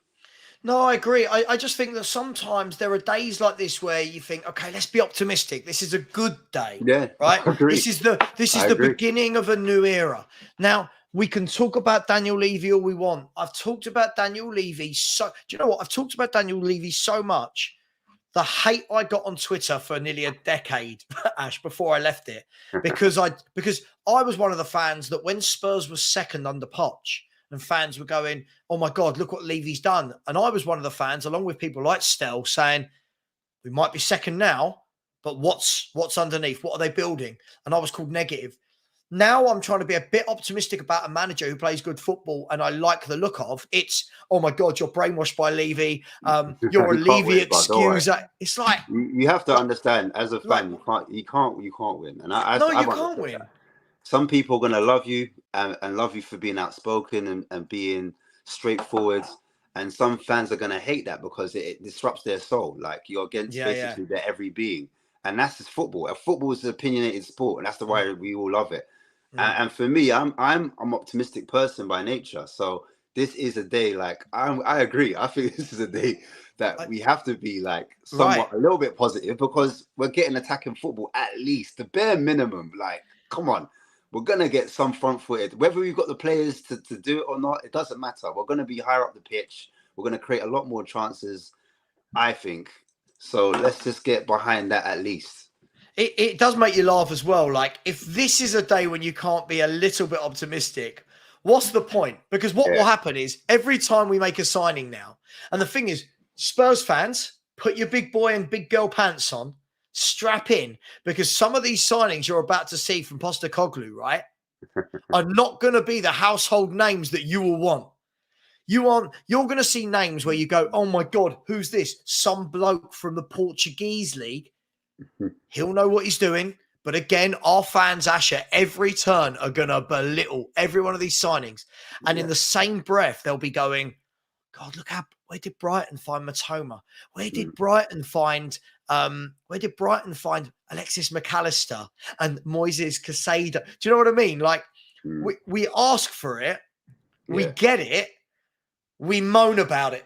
No, I agree. I just think that sometimes there are days like this where you think, okay, let's be optimistic. This is a good day. Yeah, right. I agree. This is the beginning of a new era. Now we can talk about Daniel Levy all we want. I've talked about Daniel Levy do you know what? I've talked about Daniel Levy so much. The hate I got on Twitter for nearly a decade, Ash, before I left it, because I was one of the fans that when Spurs was second under Poch, and fans were going, oh my God, look what Levy's done. And I was one of the fans, along with people like Stell, saying, we might be second now, but what's underneath? What are they building? And I was called negative. Now I'm trying to be a bit optimistic about a manager who plays good football and I like the look of. It's, oh my God, you're brainwashed by Levy. You're a Levy excuser. It's like... You have to understand, as a fan, you can't win. And you can't win. Some people are going to love you and love you for being outspoken and being straightforward. And some fans are going to hate that because it disrupts their soul. Like you're against basically their every being. And that's just football. Football is an opinionated sport. And that's the why we all love it. And for me, I'm an optimistic person by nature. So this is a day like, I agree. I think this is a day that we have to be like somewhat a little bit positive because we're getting attacking football at least the bare minimum. Like, come on. We're going to get some front-footed. Whether we've got the players to do it or not, it doesn't matter. We're going to be higher up the pitch. We're going to create a lot more chances, I think. So let's just get behind that at least. It does make you laugh as well. Like, if this is a day when you can't be a little bit optimistic, what's the point? Because what will happen is every time we make a signing now, and the thing is, Spurs fans, put your big boy and big girl pants on, strap in, because some of these signings you're about to see from Postecoglou, right, are not going to be the household names that you will want. You're going to see names where you go, oh my God, who's this? Some bloke from the Portuguese league. He'll know what he's doing. But again, our fans, Asher, every turn are going to belittle every one of these signings. And in the same breath, they'll be going, God, look how, where did Brighton find Matoma? Where did Brighton find Alexis McAllister and Moises Casado? Do you know what I mean? Like we ask for it, we get it, we moan about it.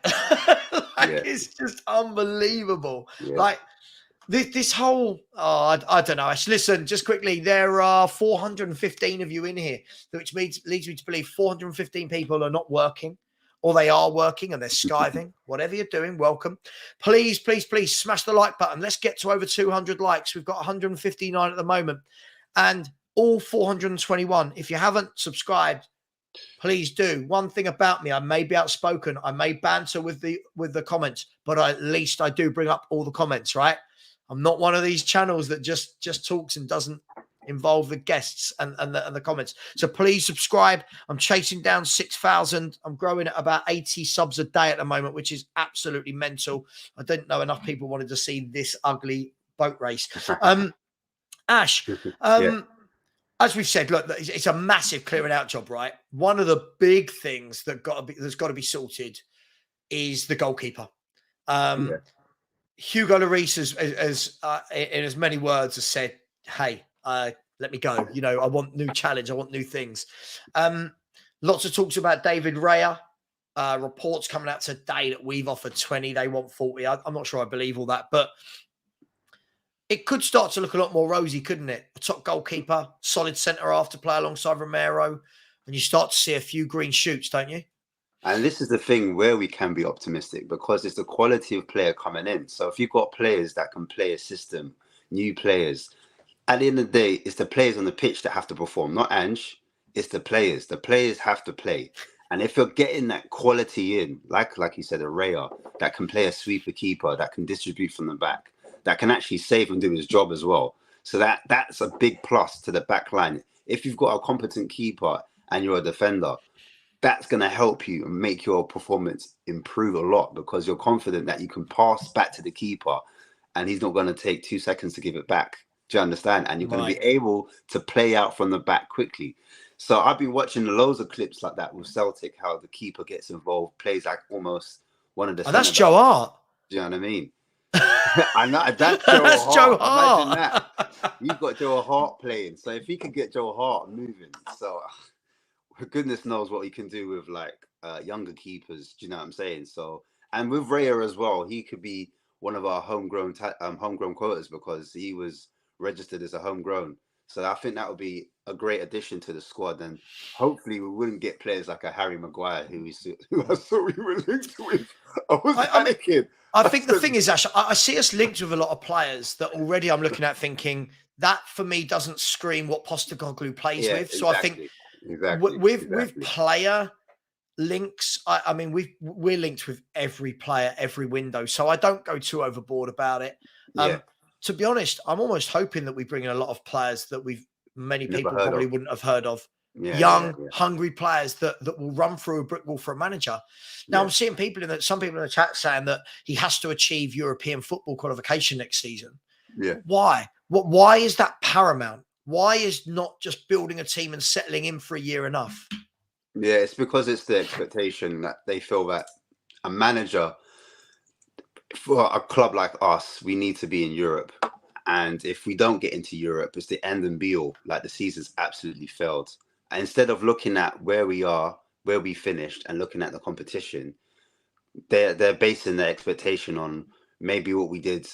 It's just unbelievable. Like this whole, I don't know. Listen, just quickly, there are 415 of you in here, which leads me to believe 415 people are not working. Or they are working and they're skiving. Whatever you're doing, welcome. Please, please, please smash the like button. Let's get to over 200 likes. We've got 159 at the moment. And all 421. If you haven't subscribed, please do. One thing about me, I may be outspoken. I may banter with the comments, but at least I do bring up all the comments, right? I'm not one of these channels that just talks and doesn't involve the guests and the comments. So please subscribe. I'm chasing down 6,000. I'm growing at about 80 subs a day at the moment, which is absolutely mental. I didn't know enough people wanted to see this ugly boat race. Ash, as we've said, look, it's a massive clearing out job, right? One of the big things that's got to be sorted is the goalkeeper. Hugo Lloris has in as many words has said, "Hey, let me go. You know, I want new challenge. I want new things." Lots of talks about David Raya. Reports coming out today that we've offered 20, they want 40. I'm not sure I believe all that, but it could start to look a lot more rosy, couldn't it? A top goalkeeper, solid centre half to play alongside Romero, and you start to see a few green shoots, don't you? And this is the thing where we can be optimistic, because it's the quality of player coming in. So if you've got players that can play a system, new players, at the end of the day, it's the players on the pitch that have to perform, not Ange. It's the players. The players have to play. And if you're getting that quality in, like you said, a Raya that can play a sweeper keeper, that can distribute from the back, that can actually save and do his job as well. So that's a big plus to the back line. If you've got a competent keeper and you're a defender, that's going to help you and make your performance improve a lot, because you're confident that you can pass back to the keeper and he's not going to take 2 seconds to give it back. Do you understand? And you're going to be able to play out from the back quickly. So I've been watching loads of clips like that with Celtic, how the keeper gets involved, plays like almost one of the... that's Joe Hart. Do you know what I mean? I know, that's Joe Hart. Imagine that. You've got Joe Hart playing. So if he could get Joe Hart moving, so goodness knows what he can do with like younger keepers. Do you know what I'm saying? So, and with Raya as well, he could be one of our homegrown quotas, because he was registered as a homegrown. So I think that would be a great addition to the squad, and hopefully we wouldn't get players like a Harry Maguire who I saw we were linked with. I was panicking. I think the thing is, Ash, I see us linked with a lot of players that already I'm looking at thinking that for me doesn't scream what Postecoglou plays with. So exactly. I think with player links, I mean, we're linked with every player, every window. So I don't go too overboard about it. To be honest, I'm almost hoping that we bring in a lot of players that many people probably wouldn't have heard of. Hungry players that will run through a brick wall for a manager. Now I'm seeing some people in the chat saying that he has to achieve European football qualification next season. Yeah. Why? Why is that paramount? Why is not just building a team and settling in for a year enough? Yeah, it's because it's the expectation that they feel that a manager for a club like us, we need to be in Europe. And if we don't get into Europe, it's the end and be all. Like the season's absolutely failed. And instead of looking at where we are, where we finished, and looking at the competition, they're basing their expectation on maybe what we did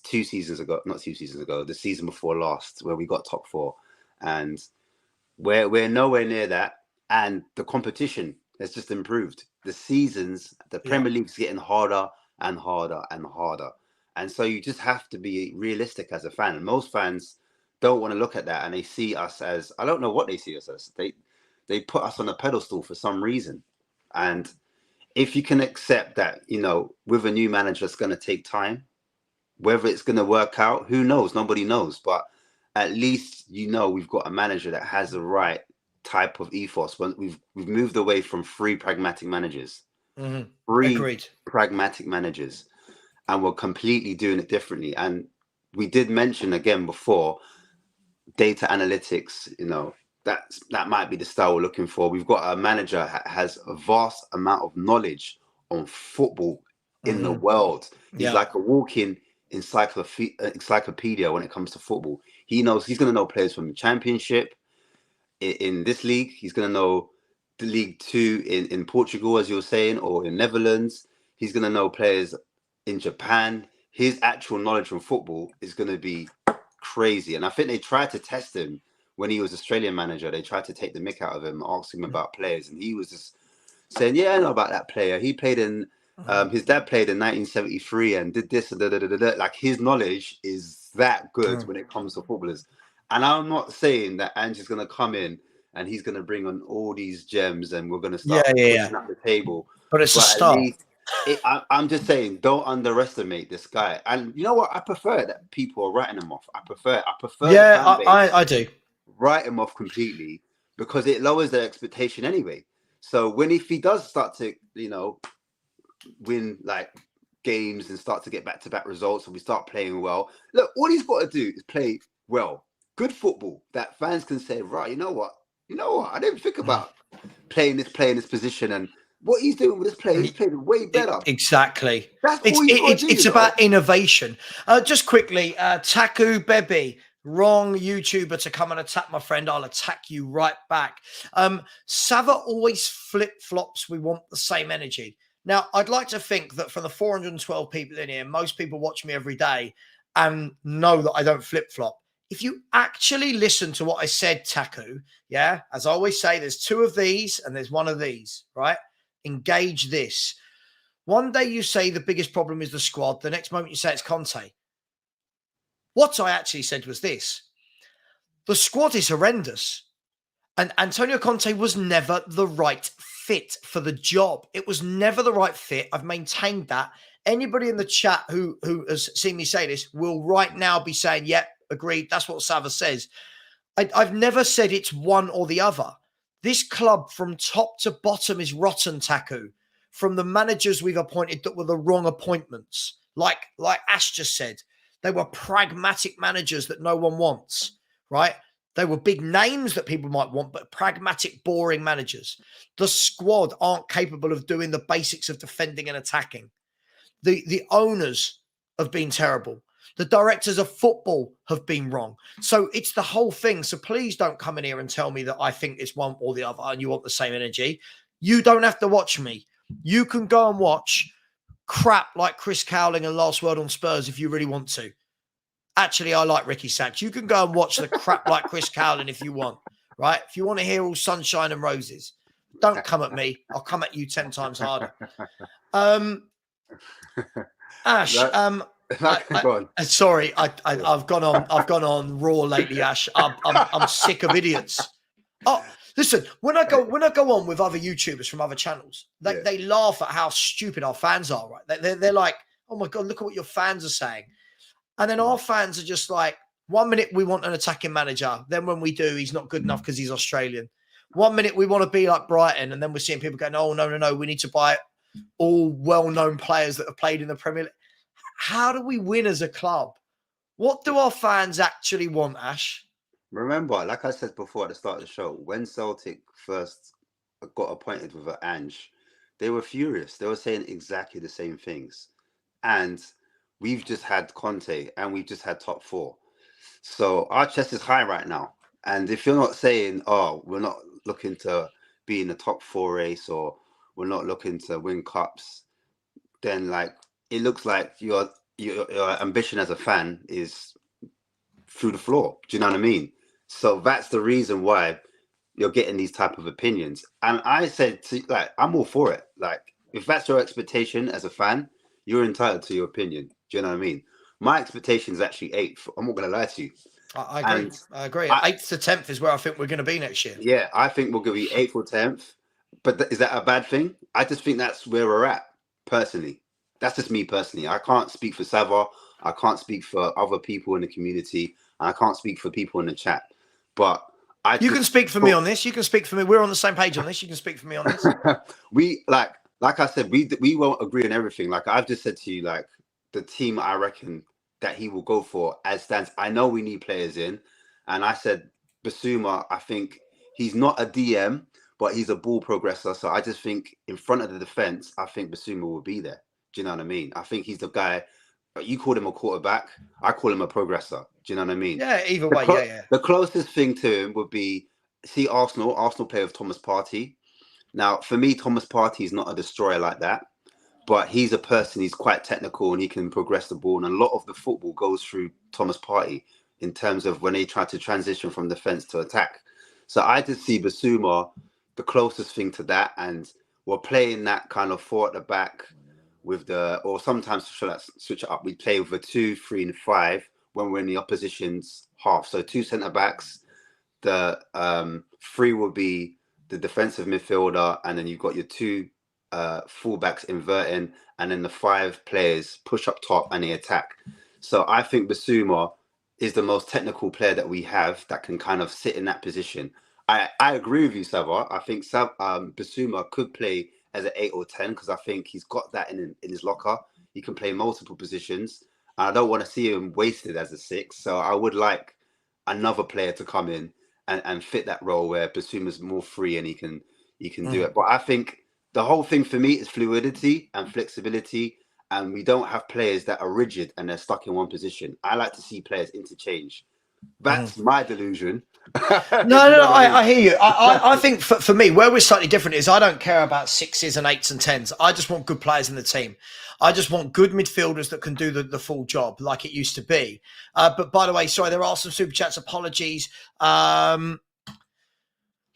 2 seasons ago, not 2 seasons ago, the season before last, where we got top 4. And we're nowhere near that. And the competition has just improved. The Premier League's getting harder and harder and harder. And so you just have to be realistic as a fan. And most fans don't want to look at that, and they see us as, I don't know what they see us as. They put us on a pedestal for some reason. And if you can accept that, you know, with a new manager, it's going to take time. Whether it's going to work out, who knows? Nobody knows. But at least, you know, we've got a manager that has the right type of ethos. When we've moved away from 3 pragmatic managers. Mm-hmm. 3 Agreed. Pragmatic managers. And we're completely doing it differently. And we did mention again before, data analytics, you know, that might be the style we're looking for. We've got a manager that has a vast amount of knowledge on football in the world. He's like a walking encyclopedia when it comes to football. He's going to know players from the Championship in this league. He's going to know the League 2 in Portugal, as you were saying, or in Netherlands. He's going to know players in Japan. His actual knowledge from football is going to be crazy. And I think they tried to test him when he was Australian manager. They tried to take the mick out of him, ask him about players, and he was just saying, "Yeah, I know about that player. He played in his dad played in 1973 and did this." Like his knowledge is that good when it comes to footballers. And I'm not saying that Ange's going to come in and he's going to bring on all these gems and we're going to start pushing up the table. But it's a start. I'm just saying, don't underestimate this guy. And you know what? I prefer that people are writing him off. I prefer. Yeah, I do. Write him off completely, because it lowers their expectation anyway. So if he does start to, you know, win like games and start to get back-to-back results and we start playing well, look, all he's got to do is play well, good football that fans can say, right, you know what, I didn't think about playing this position and what he's doing with this player, he's playing way better. Exactly. That's all you got to do. It's about innovation. Just quickly, Taku Bebi, wrong YouTuber to come and attack my friend. I'll attack you right back. Savva always flip-flops. We want the same energy. Now, I'd like to think that from the 412 people in here, most people watch me every day and know that I don't flip-flop. If you actually listen to what I said, Taku, yeah, as I always say, there's two of these and there's one of these, right? Engage this. One day you say the biggest problem is the squad. The next moment you say it's Conte. What I actually said was this. The squad is horrendous. And Antonio Conte was never the right fit for the job. It was never the right fit. I've maintained that. Anybody in the chat who has seen me say this will right now be saying, yep, agreed. That's what Savva says. I've never said it's one or the other. This club from top to bottom is rotten, Taku. From the managers we've appointed that were the wrong appointments. Like Ash just said, they were pragmatic managers that no one wants, right? They were big names that people might want, but pragmatic, boring managers. The squad aren't capable of doing the basics of defending and attacking. The owners have been terrible. The directors of football have been wrong. So it's the whole thing. So please don't come in here and tell me that I think it's one or the other and you want the same energy. You don't have to watch me. You can go and watch crap like Chris Cowling and Last Word on Spurs if you really want to. Actually, I like Ricky Sachs. You can go and watch the crap like Chris Cowling if you want, right? If you want to hear all sunshine and roses, don't come at me. I'll come at you 10 times harder. Ash, sorry, I've gone on raw lately, Ash. I'm sick of idiots. Oh, listen, when I go on with other YouTubers from other channels, they laugh at how stupid our fans are, right? They're like, oh my God, look at what your fans are saying. And then our fans are just like, 1 minute we want an attacking manager. Then when we do, he's not good enough because he's Australian. 1 minute we want to be like Brighton. And then we're seeing people going, oh, no. We need to buy all well-known players that have played in the Premier League. How do we win as a club? What do our fans actually want, Ash? Remember, like I said before at the start of the show, when Celtic first got appointed with Ange, they were furious. They were saying exactly the same things. And we've just had Conte and we've just had top four. So our chest is high right now. And if you're not saying, oh, we're not looking to be in the top four race or we're not looking to win cups, then like it looks like your ambition as a fan is through the floor. Do you know what I mean? So that's the reason why you're getting these type of opinions. And I said, I'm all for it. Like, if that's your expectation as a fan, you're entitled to your opinion. Do you know what I mean? My expectation is actually 8th. I'm not going to lie to you. I agree. I agree. 8th to 10th is where I think we're going to be next year. Yeah, I think we're going to be 8th or 10th. But is that a bad thing? I just think that's where we're at, personally. That's just me personally. I can't speak for Savva. I can't speak for other people in the community. And I can't speak for people in the chat. But you can speak for me on this. You can speak for me. We're on the same page on this. You can speak for me on this. We like I said, we won't agree on everything. Like I've just said to you, like the team I reckon that he will go for as stands. I know we need players in, and I said Basuma. I think he's not a DM, but he's a ball progressor. So I just think in front of the defense, I think Basuma will be there. Do you know what I mean? I think he's the guy. You called him a quarterback. I call him a progressor. Do you know what I mean? Yeah, either way, yeah. The closest thing to him would be, see Arsenal play with Thomas Partey. Now, for me, Thomas Partey is not a destroyer like that, but he's a person, he's quite technical and he can progress the ball. And a lot of the football goes through Thomas Partey in terms of when they try to transition from defense to attack. So I just see Basuma the closest thing to that. And we're playing that kind of 4 at the back with or sometimes switch it up. We play with a 2, 3, and 5 when we're in the opposition's half. So 2 centre backs, the 3 will be the defensive midfielder, and then you've got your 2 fullbacks inverting, and then the 5 players push up top and they attack. So I think Basuma is the most technical player that we have that can kind of sit in that position. I agree with you, Savva. I think Basuma could play as an 8 or 10 because I think he's got that in his locker. He can play multiple positions. I don't want to see him wasted as a 6. So I would like another player to come in and fit that role where Basuma's more free and he can do it. But I think the whole thing for me is fluidity and flexibility, and we don't have players that are rigid and they're stuck in one position. I like to see players interchange. That's my delusion. No, I hear you. I think for me, where we're slightly different is I don't care about 6s and 8s and 10s. I just want good players in the team. I just want good midfielders that can do the full job like it used to be. But by the way, sorry, there are some super chats. Apologies.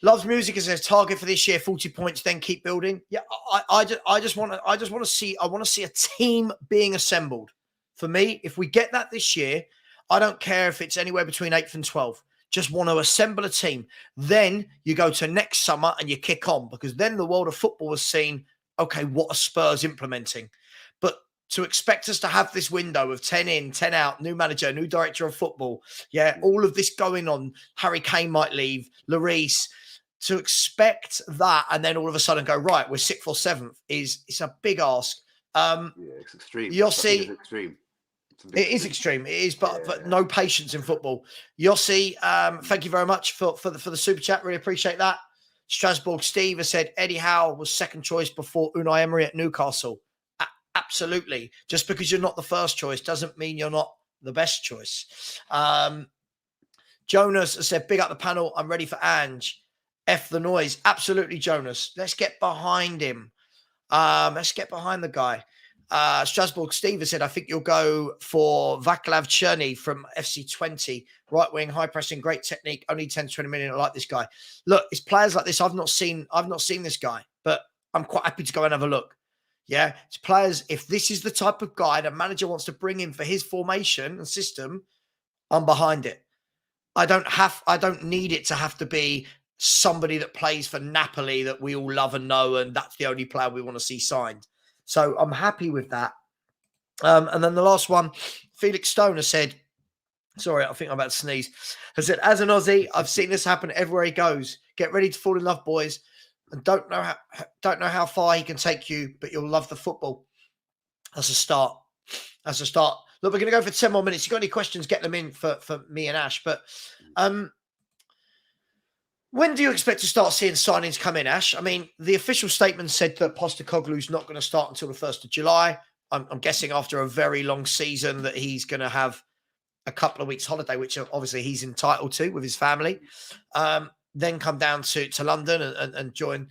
Loves music as a target for this year, 40 points, then keep building. Yeah, I just want to see a team being assembled. For me, if we get that this year, I don't care if it's anywhere between 8th and 12th. Just want to assemble a team. Then you go to next summer and you kick on, because then the world of football has seen, okay, what are Spurs implementing? But to expect us to have this window of 10 in, 10 out, new manager, new director of football, all of this going on, Harry Kane might leave, Lloris, to expect that and then all of a sudden go, right, we're 6th or 7th it's a big ask. It's extreme. Yossi, it's extreme. It is extreme. It is, but no patience in football. Yossi, thank you very much for the super chat. Really appreciate that. Strasbourg Steve has said Eddie Howe was second choice before Unai Emery at Newcastle. Absolutely. Just because you're not the first choice doesn't mean you're not the best choice. Jonas has said, big up the panel. I'm ready for Ange. F the noise. Absolutely, Jonas. Let's get behind him. Let's get behind the guy. Strasbourg Steve has said, I think you'll go for Vaclav Cherny from FC20, right wing, high pressing, great technique, only 10 to 20 million. I like this guy. Look, it's players like this. I've not seen this guy, but I'm quite happy to go and have a look. Yeah, it's players. If this is the type of guy the manager wants to bring in for his formation and system, I'm behind it. I don't need it to have to be somebody that plays for Napoli that we all love and know, and that's the only player we want to see signed. So I'm happy with that. And then the last one, Felix Stone has said, sorry, I think I'm about to sneeze, has said, as an Aussie, I've seen this happen everywhere he goes. Get ready to fall in love, boys. And don't know how far he can take you, but you'll love the football. That's a start. Look, we're going to go for 10 more minutes. If you've got any questions, get them in for me and Ash. But when do you expect to start seeing signings come in, Ash? I mean, the official statement said that Postecoglou's not going to start until the 1st of July. I'm guessing after a very long season that he's going to have a couple of weeks holiday, which obviously he's entitled to with his family. Then come down to London and join.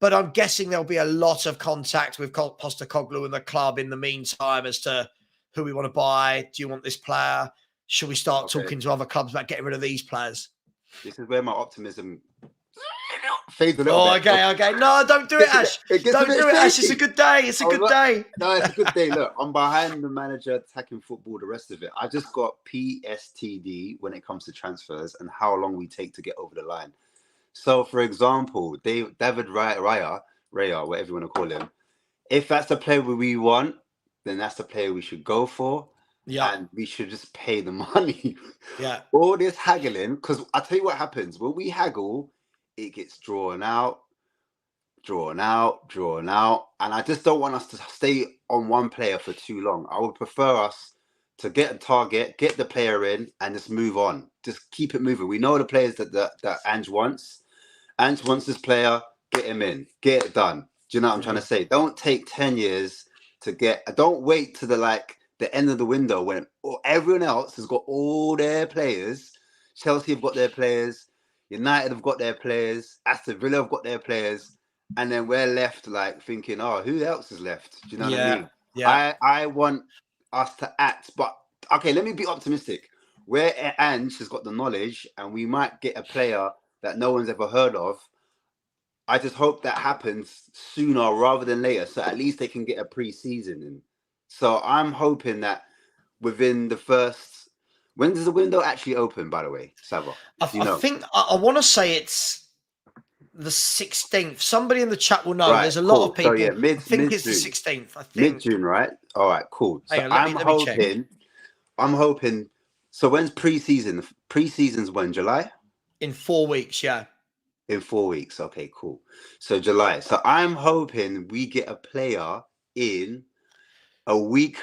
But I'm guessing there'll be a lot of contact with Postecoglou and the club in the meantime as to who we want to buy. Do you want this player? Should we start talking to other clubs about getting rid of these players? This is where my optimism fades a little bit. Okay. No, don't do it, Ash. Don't do it, Ash. It's a good day. It's a good day. No, it's a good day. Look, I'm behind the manager attacking football, the rest of it. I just got PSTD when it comes to transfers and how long we take to get over the line. So, for example, David Raya, whatever you want to call him, if that's the player we want, then that's the player we should go for. Yeah. And we should just pay the money. Yeah. All this haggling, because I'll tell you what happens. When we haggle, it gets drawn out. And I just don't want us to stay on one player for too long. I would prefer us to get a target, get the player in, and just move on. Just keep it moving. We know the players that Ange wants. Ange wants this player, get him in, get it done. Do you know what I'm trying to say? Don't take 10 years to get, don't wait to the end of the window when everyone else has got all their players. Chelsea have got their players. United have got their players. Aston Villa have got their players. And then we're left thinking, who else is left? Do you know what I mean? Yeah. I want us to act. But, okay, let me be optimistic. Where Ange has got the knowledge and we might get a player that no one's ever heard of, I just hope that happens sooner rather than later. So at least they can get a pre-season in. So I'm hoping that within the first... When does the window actually open, by the way, Savva? I think I want to say it's the 16th. Somebody in the chat will know. Right, there's a lot of people. So, I think it's the 16th. I think. Mid-June, right? All right, cool. So I'm hoping... So when's pre-season? Pre-season's when? July? In 4 weeks, yeah. In 4 weeks. Okay, cool. So July. So I'm hoping we get a player in a week,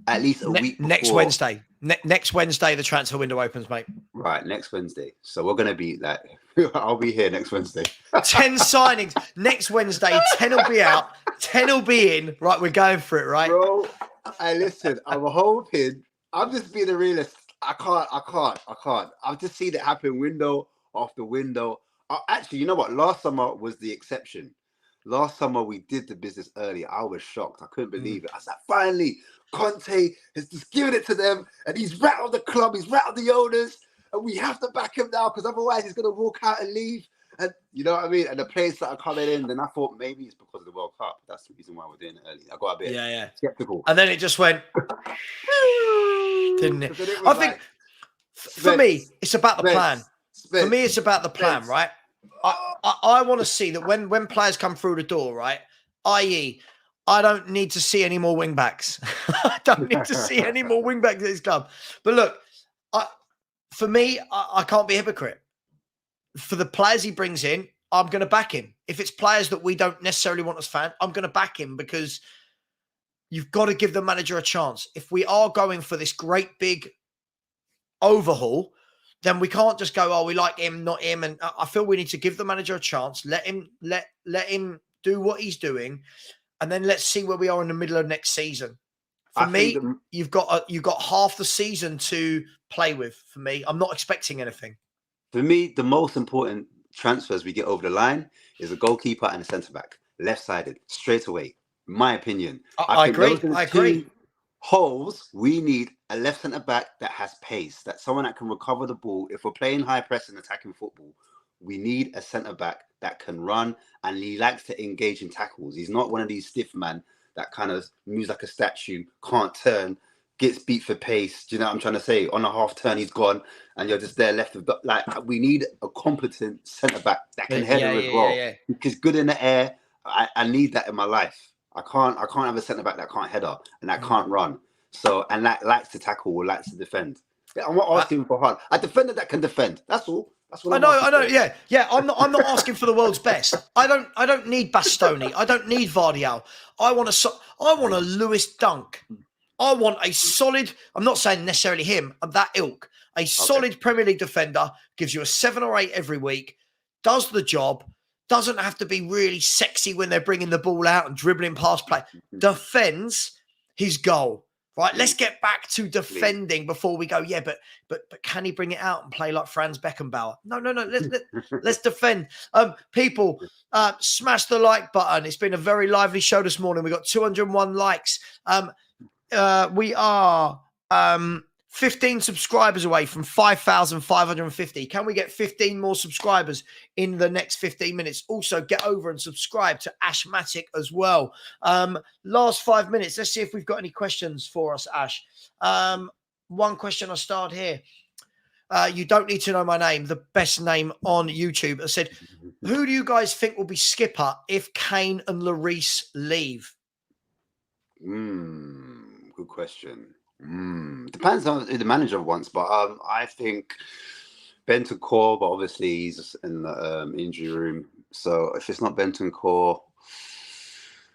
at least a week before. Next Wednesday. Next Wednesday, the transfer window opens, mate. Right, next Wednesday. So we're gonna be like, I'll be here next Wednesday. 10 signings next Wednesday. 10 will be out. 10 will be in. Right, we're going for it, right? Bro, listen, I'm hoping. I'm just being a realist. I can't. I've just seen it happen window after window. Actually, you know what? Last summer was the exception. Last summer we did the business early. I was shocked. I couldn't believe it. I said, finally, Conte has just given it to them, and he's rattled the club, he's rattled the owners, and we have to back him now because otherwise he's gonna walk out and leave. And you know what I mean? And the players that are coming in, then I thought maybe it's because of the World Cup. That's the reason why we're doing it early. I got a bit skeptical. And then it just went, didn't it? I think for me, it's about the plan. For me, it's about the plan, right? I want to see that when players come through the door, right? I.e., I don't need to see any more wing backs. I don't need to see any more wing backs at this club. But look, for me, I can't be a hypocrite. For the players he brings in, I'm going to back him. If it's players that we don't necessarily want as fans, I'm going to back him because you've got to give the manager a chance. If we are going for this great big overhaul, then we can't just go, oh, we like him, not him. And I feel we need to give the manager a chance. Let him do what he's doing. And then let's see where we are in the middle of next season. For me, you've got half the season to play with. For me, I'm not expecting anything. For me, the most important transfers we get over the line is a goalkeeper and a centre-back, left-sided, straight away. In my opinion. I agree. I agree. Holes, we need a left centre-back that has pace, that's someone that can recover the ball. If we're playing high press and attacking football, we need a centre-back that can run and he likes to engage in tackles. He's not one of these stiff man that kind of moves like a statue, can't turn, gets beat for pace. Do you know what I'm trying to say? On a half turn, he's gone, and you're just there left. Like, we need a competent centre back that can header as well. Yeah. Because good in the air, I need that in my life. I can't have a centre back that can't header and that can't run. So and that likes to tackle or likes to defend. Yeah, I'm not asking for hard. A defender that can defend. That's all. That's what I know. Yeah. I'm not asking for the world's best. I don't need Bastoni. I don't need Vardial. I want a Lewis Dunk. I want a solid, I'm not saying necessarily him, I'm that ilk. A solid Premier League defender, gives you a 7 or 8 every week, does the job, doesn't have to be really sexy when they're bringing the ball out and dribbling past play, defends his goal. Right, let's get back to defending before we go. Yeah, but can he bring it out and play like Franz Beckenbauer? No. Let's defend. People, smash the like button. It's been a very lively show this morning. We got 201 likes. We are 15 subscribers away from 5,550. Can we get 15 more subscribers in the next 15 minutes? Also, get over and subscribe to Ashmatic as well. Last 5 minutes. Let's see if we've got any questions for us, Ash. One question I start here. You don't need to know my name. The best name on YouTube. I said, who do you guys think will be skipper if Kane and Lloris leave? Good question. Depends on who the manager wants, but I think Bentancur, but obviously he's in the injury room. So if it's not Bentancur,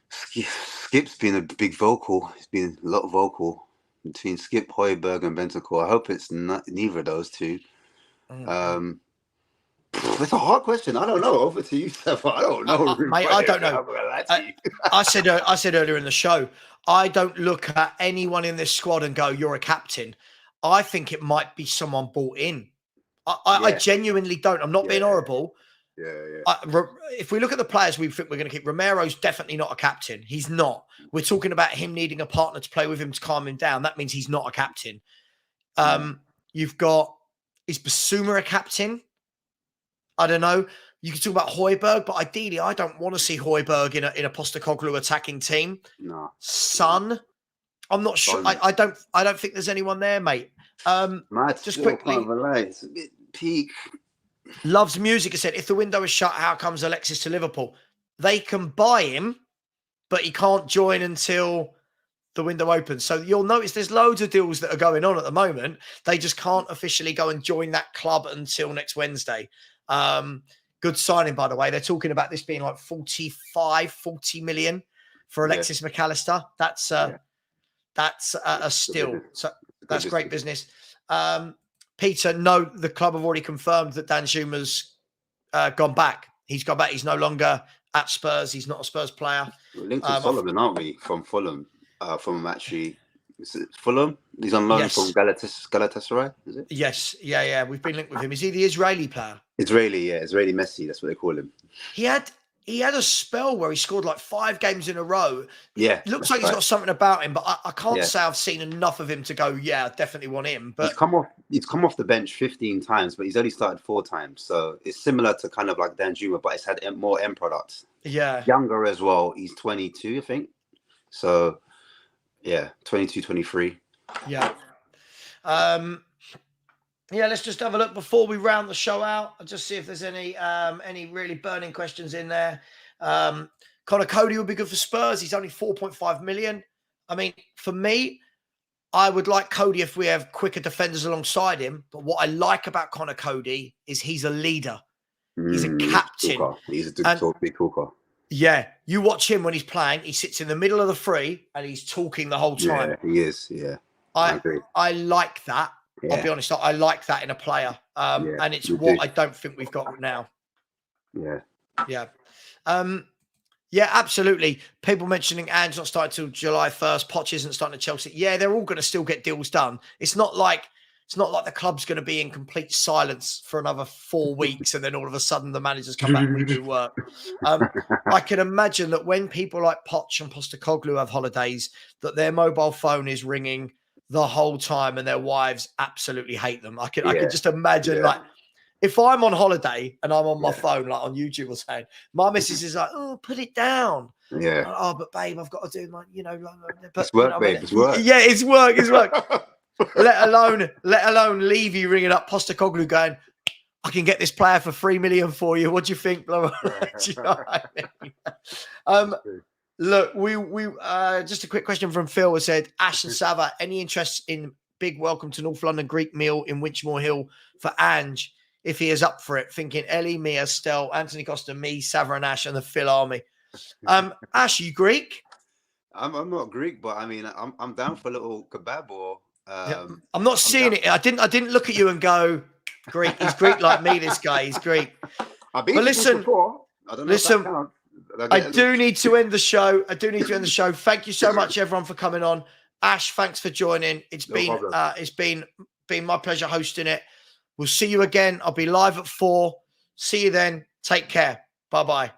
Skip's been a big vocal. He's been a lot vocal between Skip, Højbjerg, and Bentancur. I hope it's not neither of those two. It's a hard question. I don't know. Over to you, Savva. I don't know. Mate, I don't know. I said earlier in the show, I don't look at anyone in this squad and go, you're a captain. I think it might be someone bought in. I genuinely don't. I'm not being horrible. If we look at the players we think we're going to keep, Romero's definitely not a captain. He's not. We're talking about him needing a partner to play with him to calm him down. That means he's not a captain. You've got, is Basuma a captain? I don't know. You can talk about Højbjerg, but ideally, I don't want to see Højbjerg in a Postecoglou attacking team. No. Son, I'm not sure. I don't think there's anyone there, mate. Just quickly, it's a bit peak. Loves music. I said, if the window is shut, how comes Alexis to Liverpool? They can buy him, but he can't join until the window opens. So you'll notice there's loads of deals that are going on at the moment. They just can't officially go and join that club until next Wednesday. Good signing, by the way. They're talking about this being like 40 million for Alexis McAllister. That's a steal. So That's great business. Peter, no, the club have already confirmed that Dan Schuma's gone back. He's gone back. He's no longer at Spurs. He's not a Spurs player. We're linked to Solomon, aren't we? From Fulham. From actually, is it Fulham? He's on loan from Galatasaray, is it? Yes. Yeah. We've been linked with him. Is he the Israeli player? Israeli Messi. That's what they call him. He had a spell where he scored like 5 games in a row. Yeah. It looks like he's got something about him, but I can't say I've seen enough of him to go, I definitely want him. But he's come off the bench 15 times, but he's only started 4 times. So it's similar to kind of like Dan Juma, but it's had more end products. Yeah. Younger as well. He's 22, I think. So, 22, 23. Yeah. Let's just have a look before we round the show out. I'll just see if there's any really burning questions in there. Connor Cody would be good for Spurs. He's only 4.5 million. I mean, for me, I would like Cody if we have quicker defenders alongside him. But what I like about Connor Cody is he's a leader. He's a captain. He's a big talker. Yeah. You watch him when he's playing. He sits in the middle of the free and he's talking the whole time. Yeah, he is. Yeah. I agree. I like that. I'll be honest, I like that in a player. And it's what I don't think we've got now. Yeah. Yeah. Absolutely. People mentioning Ange not starting till July 1st. Poch isn't starting at Chelsea. Yeah, they're all going to still get deals done. It's not like the club's going to be in complete silence for another 4 weeks and then all of a sudden the managers come back and we do work. I can imagine that when people like Poch and Postecoglou have holidays, that their mobile phone is ringing the whole time and their wives absolutely hate them. I can just imagine like if I'm on holiday and I'm on my phone, like on YouTube or something, my missus is like, "Oh, put it down." Yeah. Oh, but babe, I've got to do my, but it's work, babe. It's work. Yeah, it's work. It's work. let alone Levy ringing up Postecoglou going, "I can get this player for 3 million for you. What do you think?" Blah, blah, blah. Do you know what I mean? Look, we just a quick question from Phil. Said Ash and Savva, any interest in big welcome to North London Greek meal in Winchmore Hill for Ange if he is up for it? Thinking Ellie, Mia, Stel, Anthony Costa, me, Savva and Ash and the Phil army. Ash, you Greek? I'm not Greek, but I mean I'm down for a little kebab or. I'm not seeing it. I didn't look at you and go Greek. He's Greek like me. This guy, he's Greek. I've been before. I don't know. I do need to end the show. Thank you so much, everyone, for coming on. Ash, thanks for joining. It's been my pleasure hosting it. We'll see you again. I'll be live at 4. See you then. Take care. Bye-bye.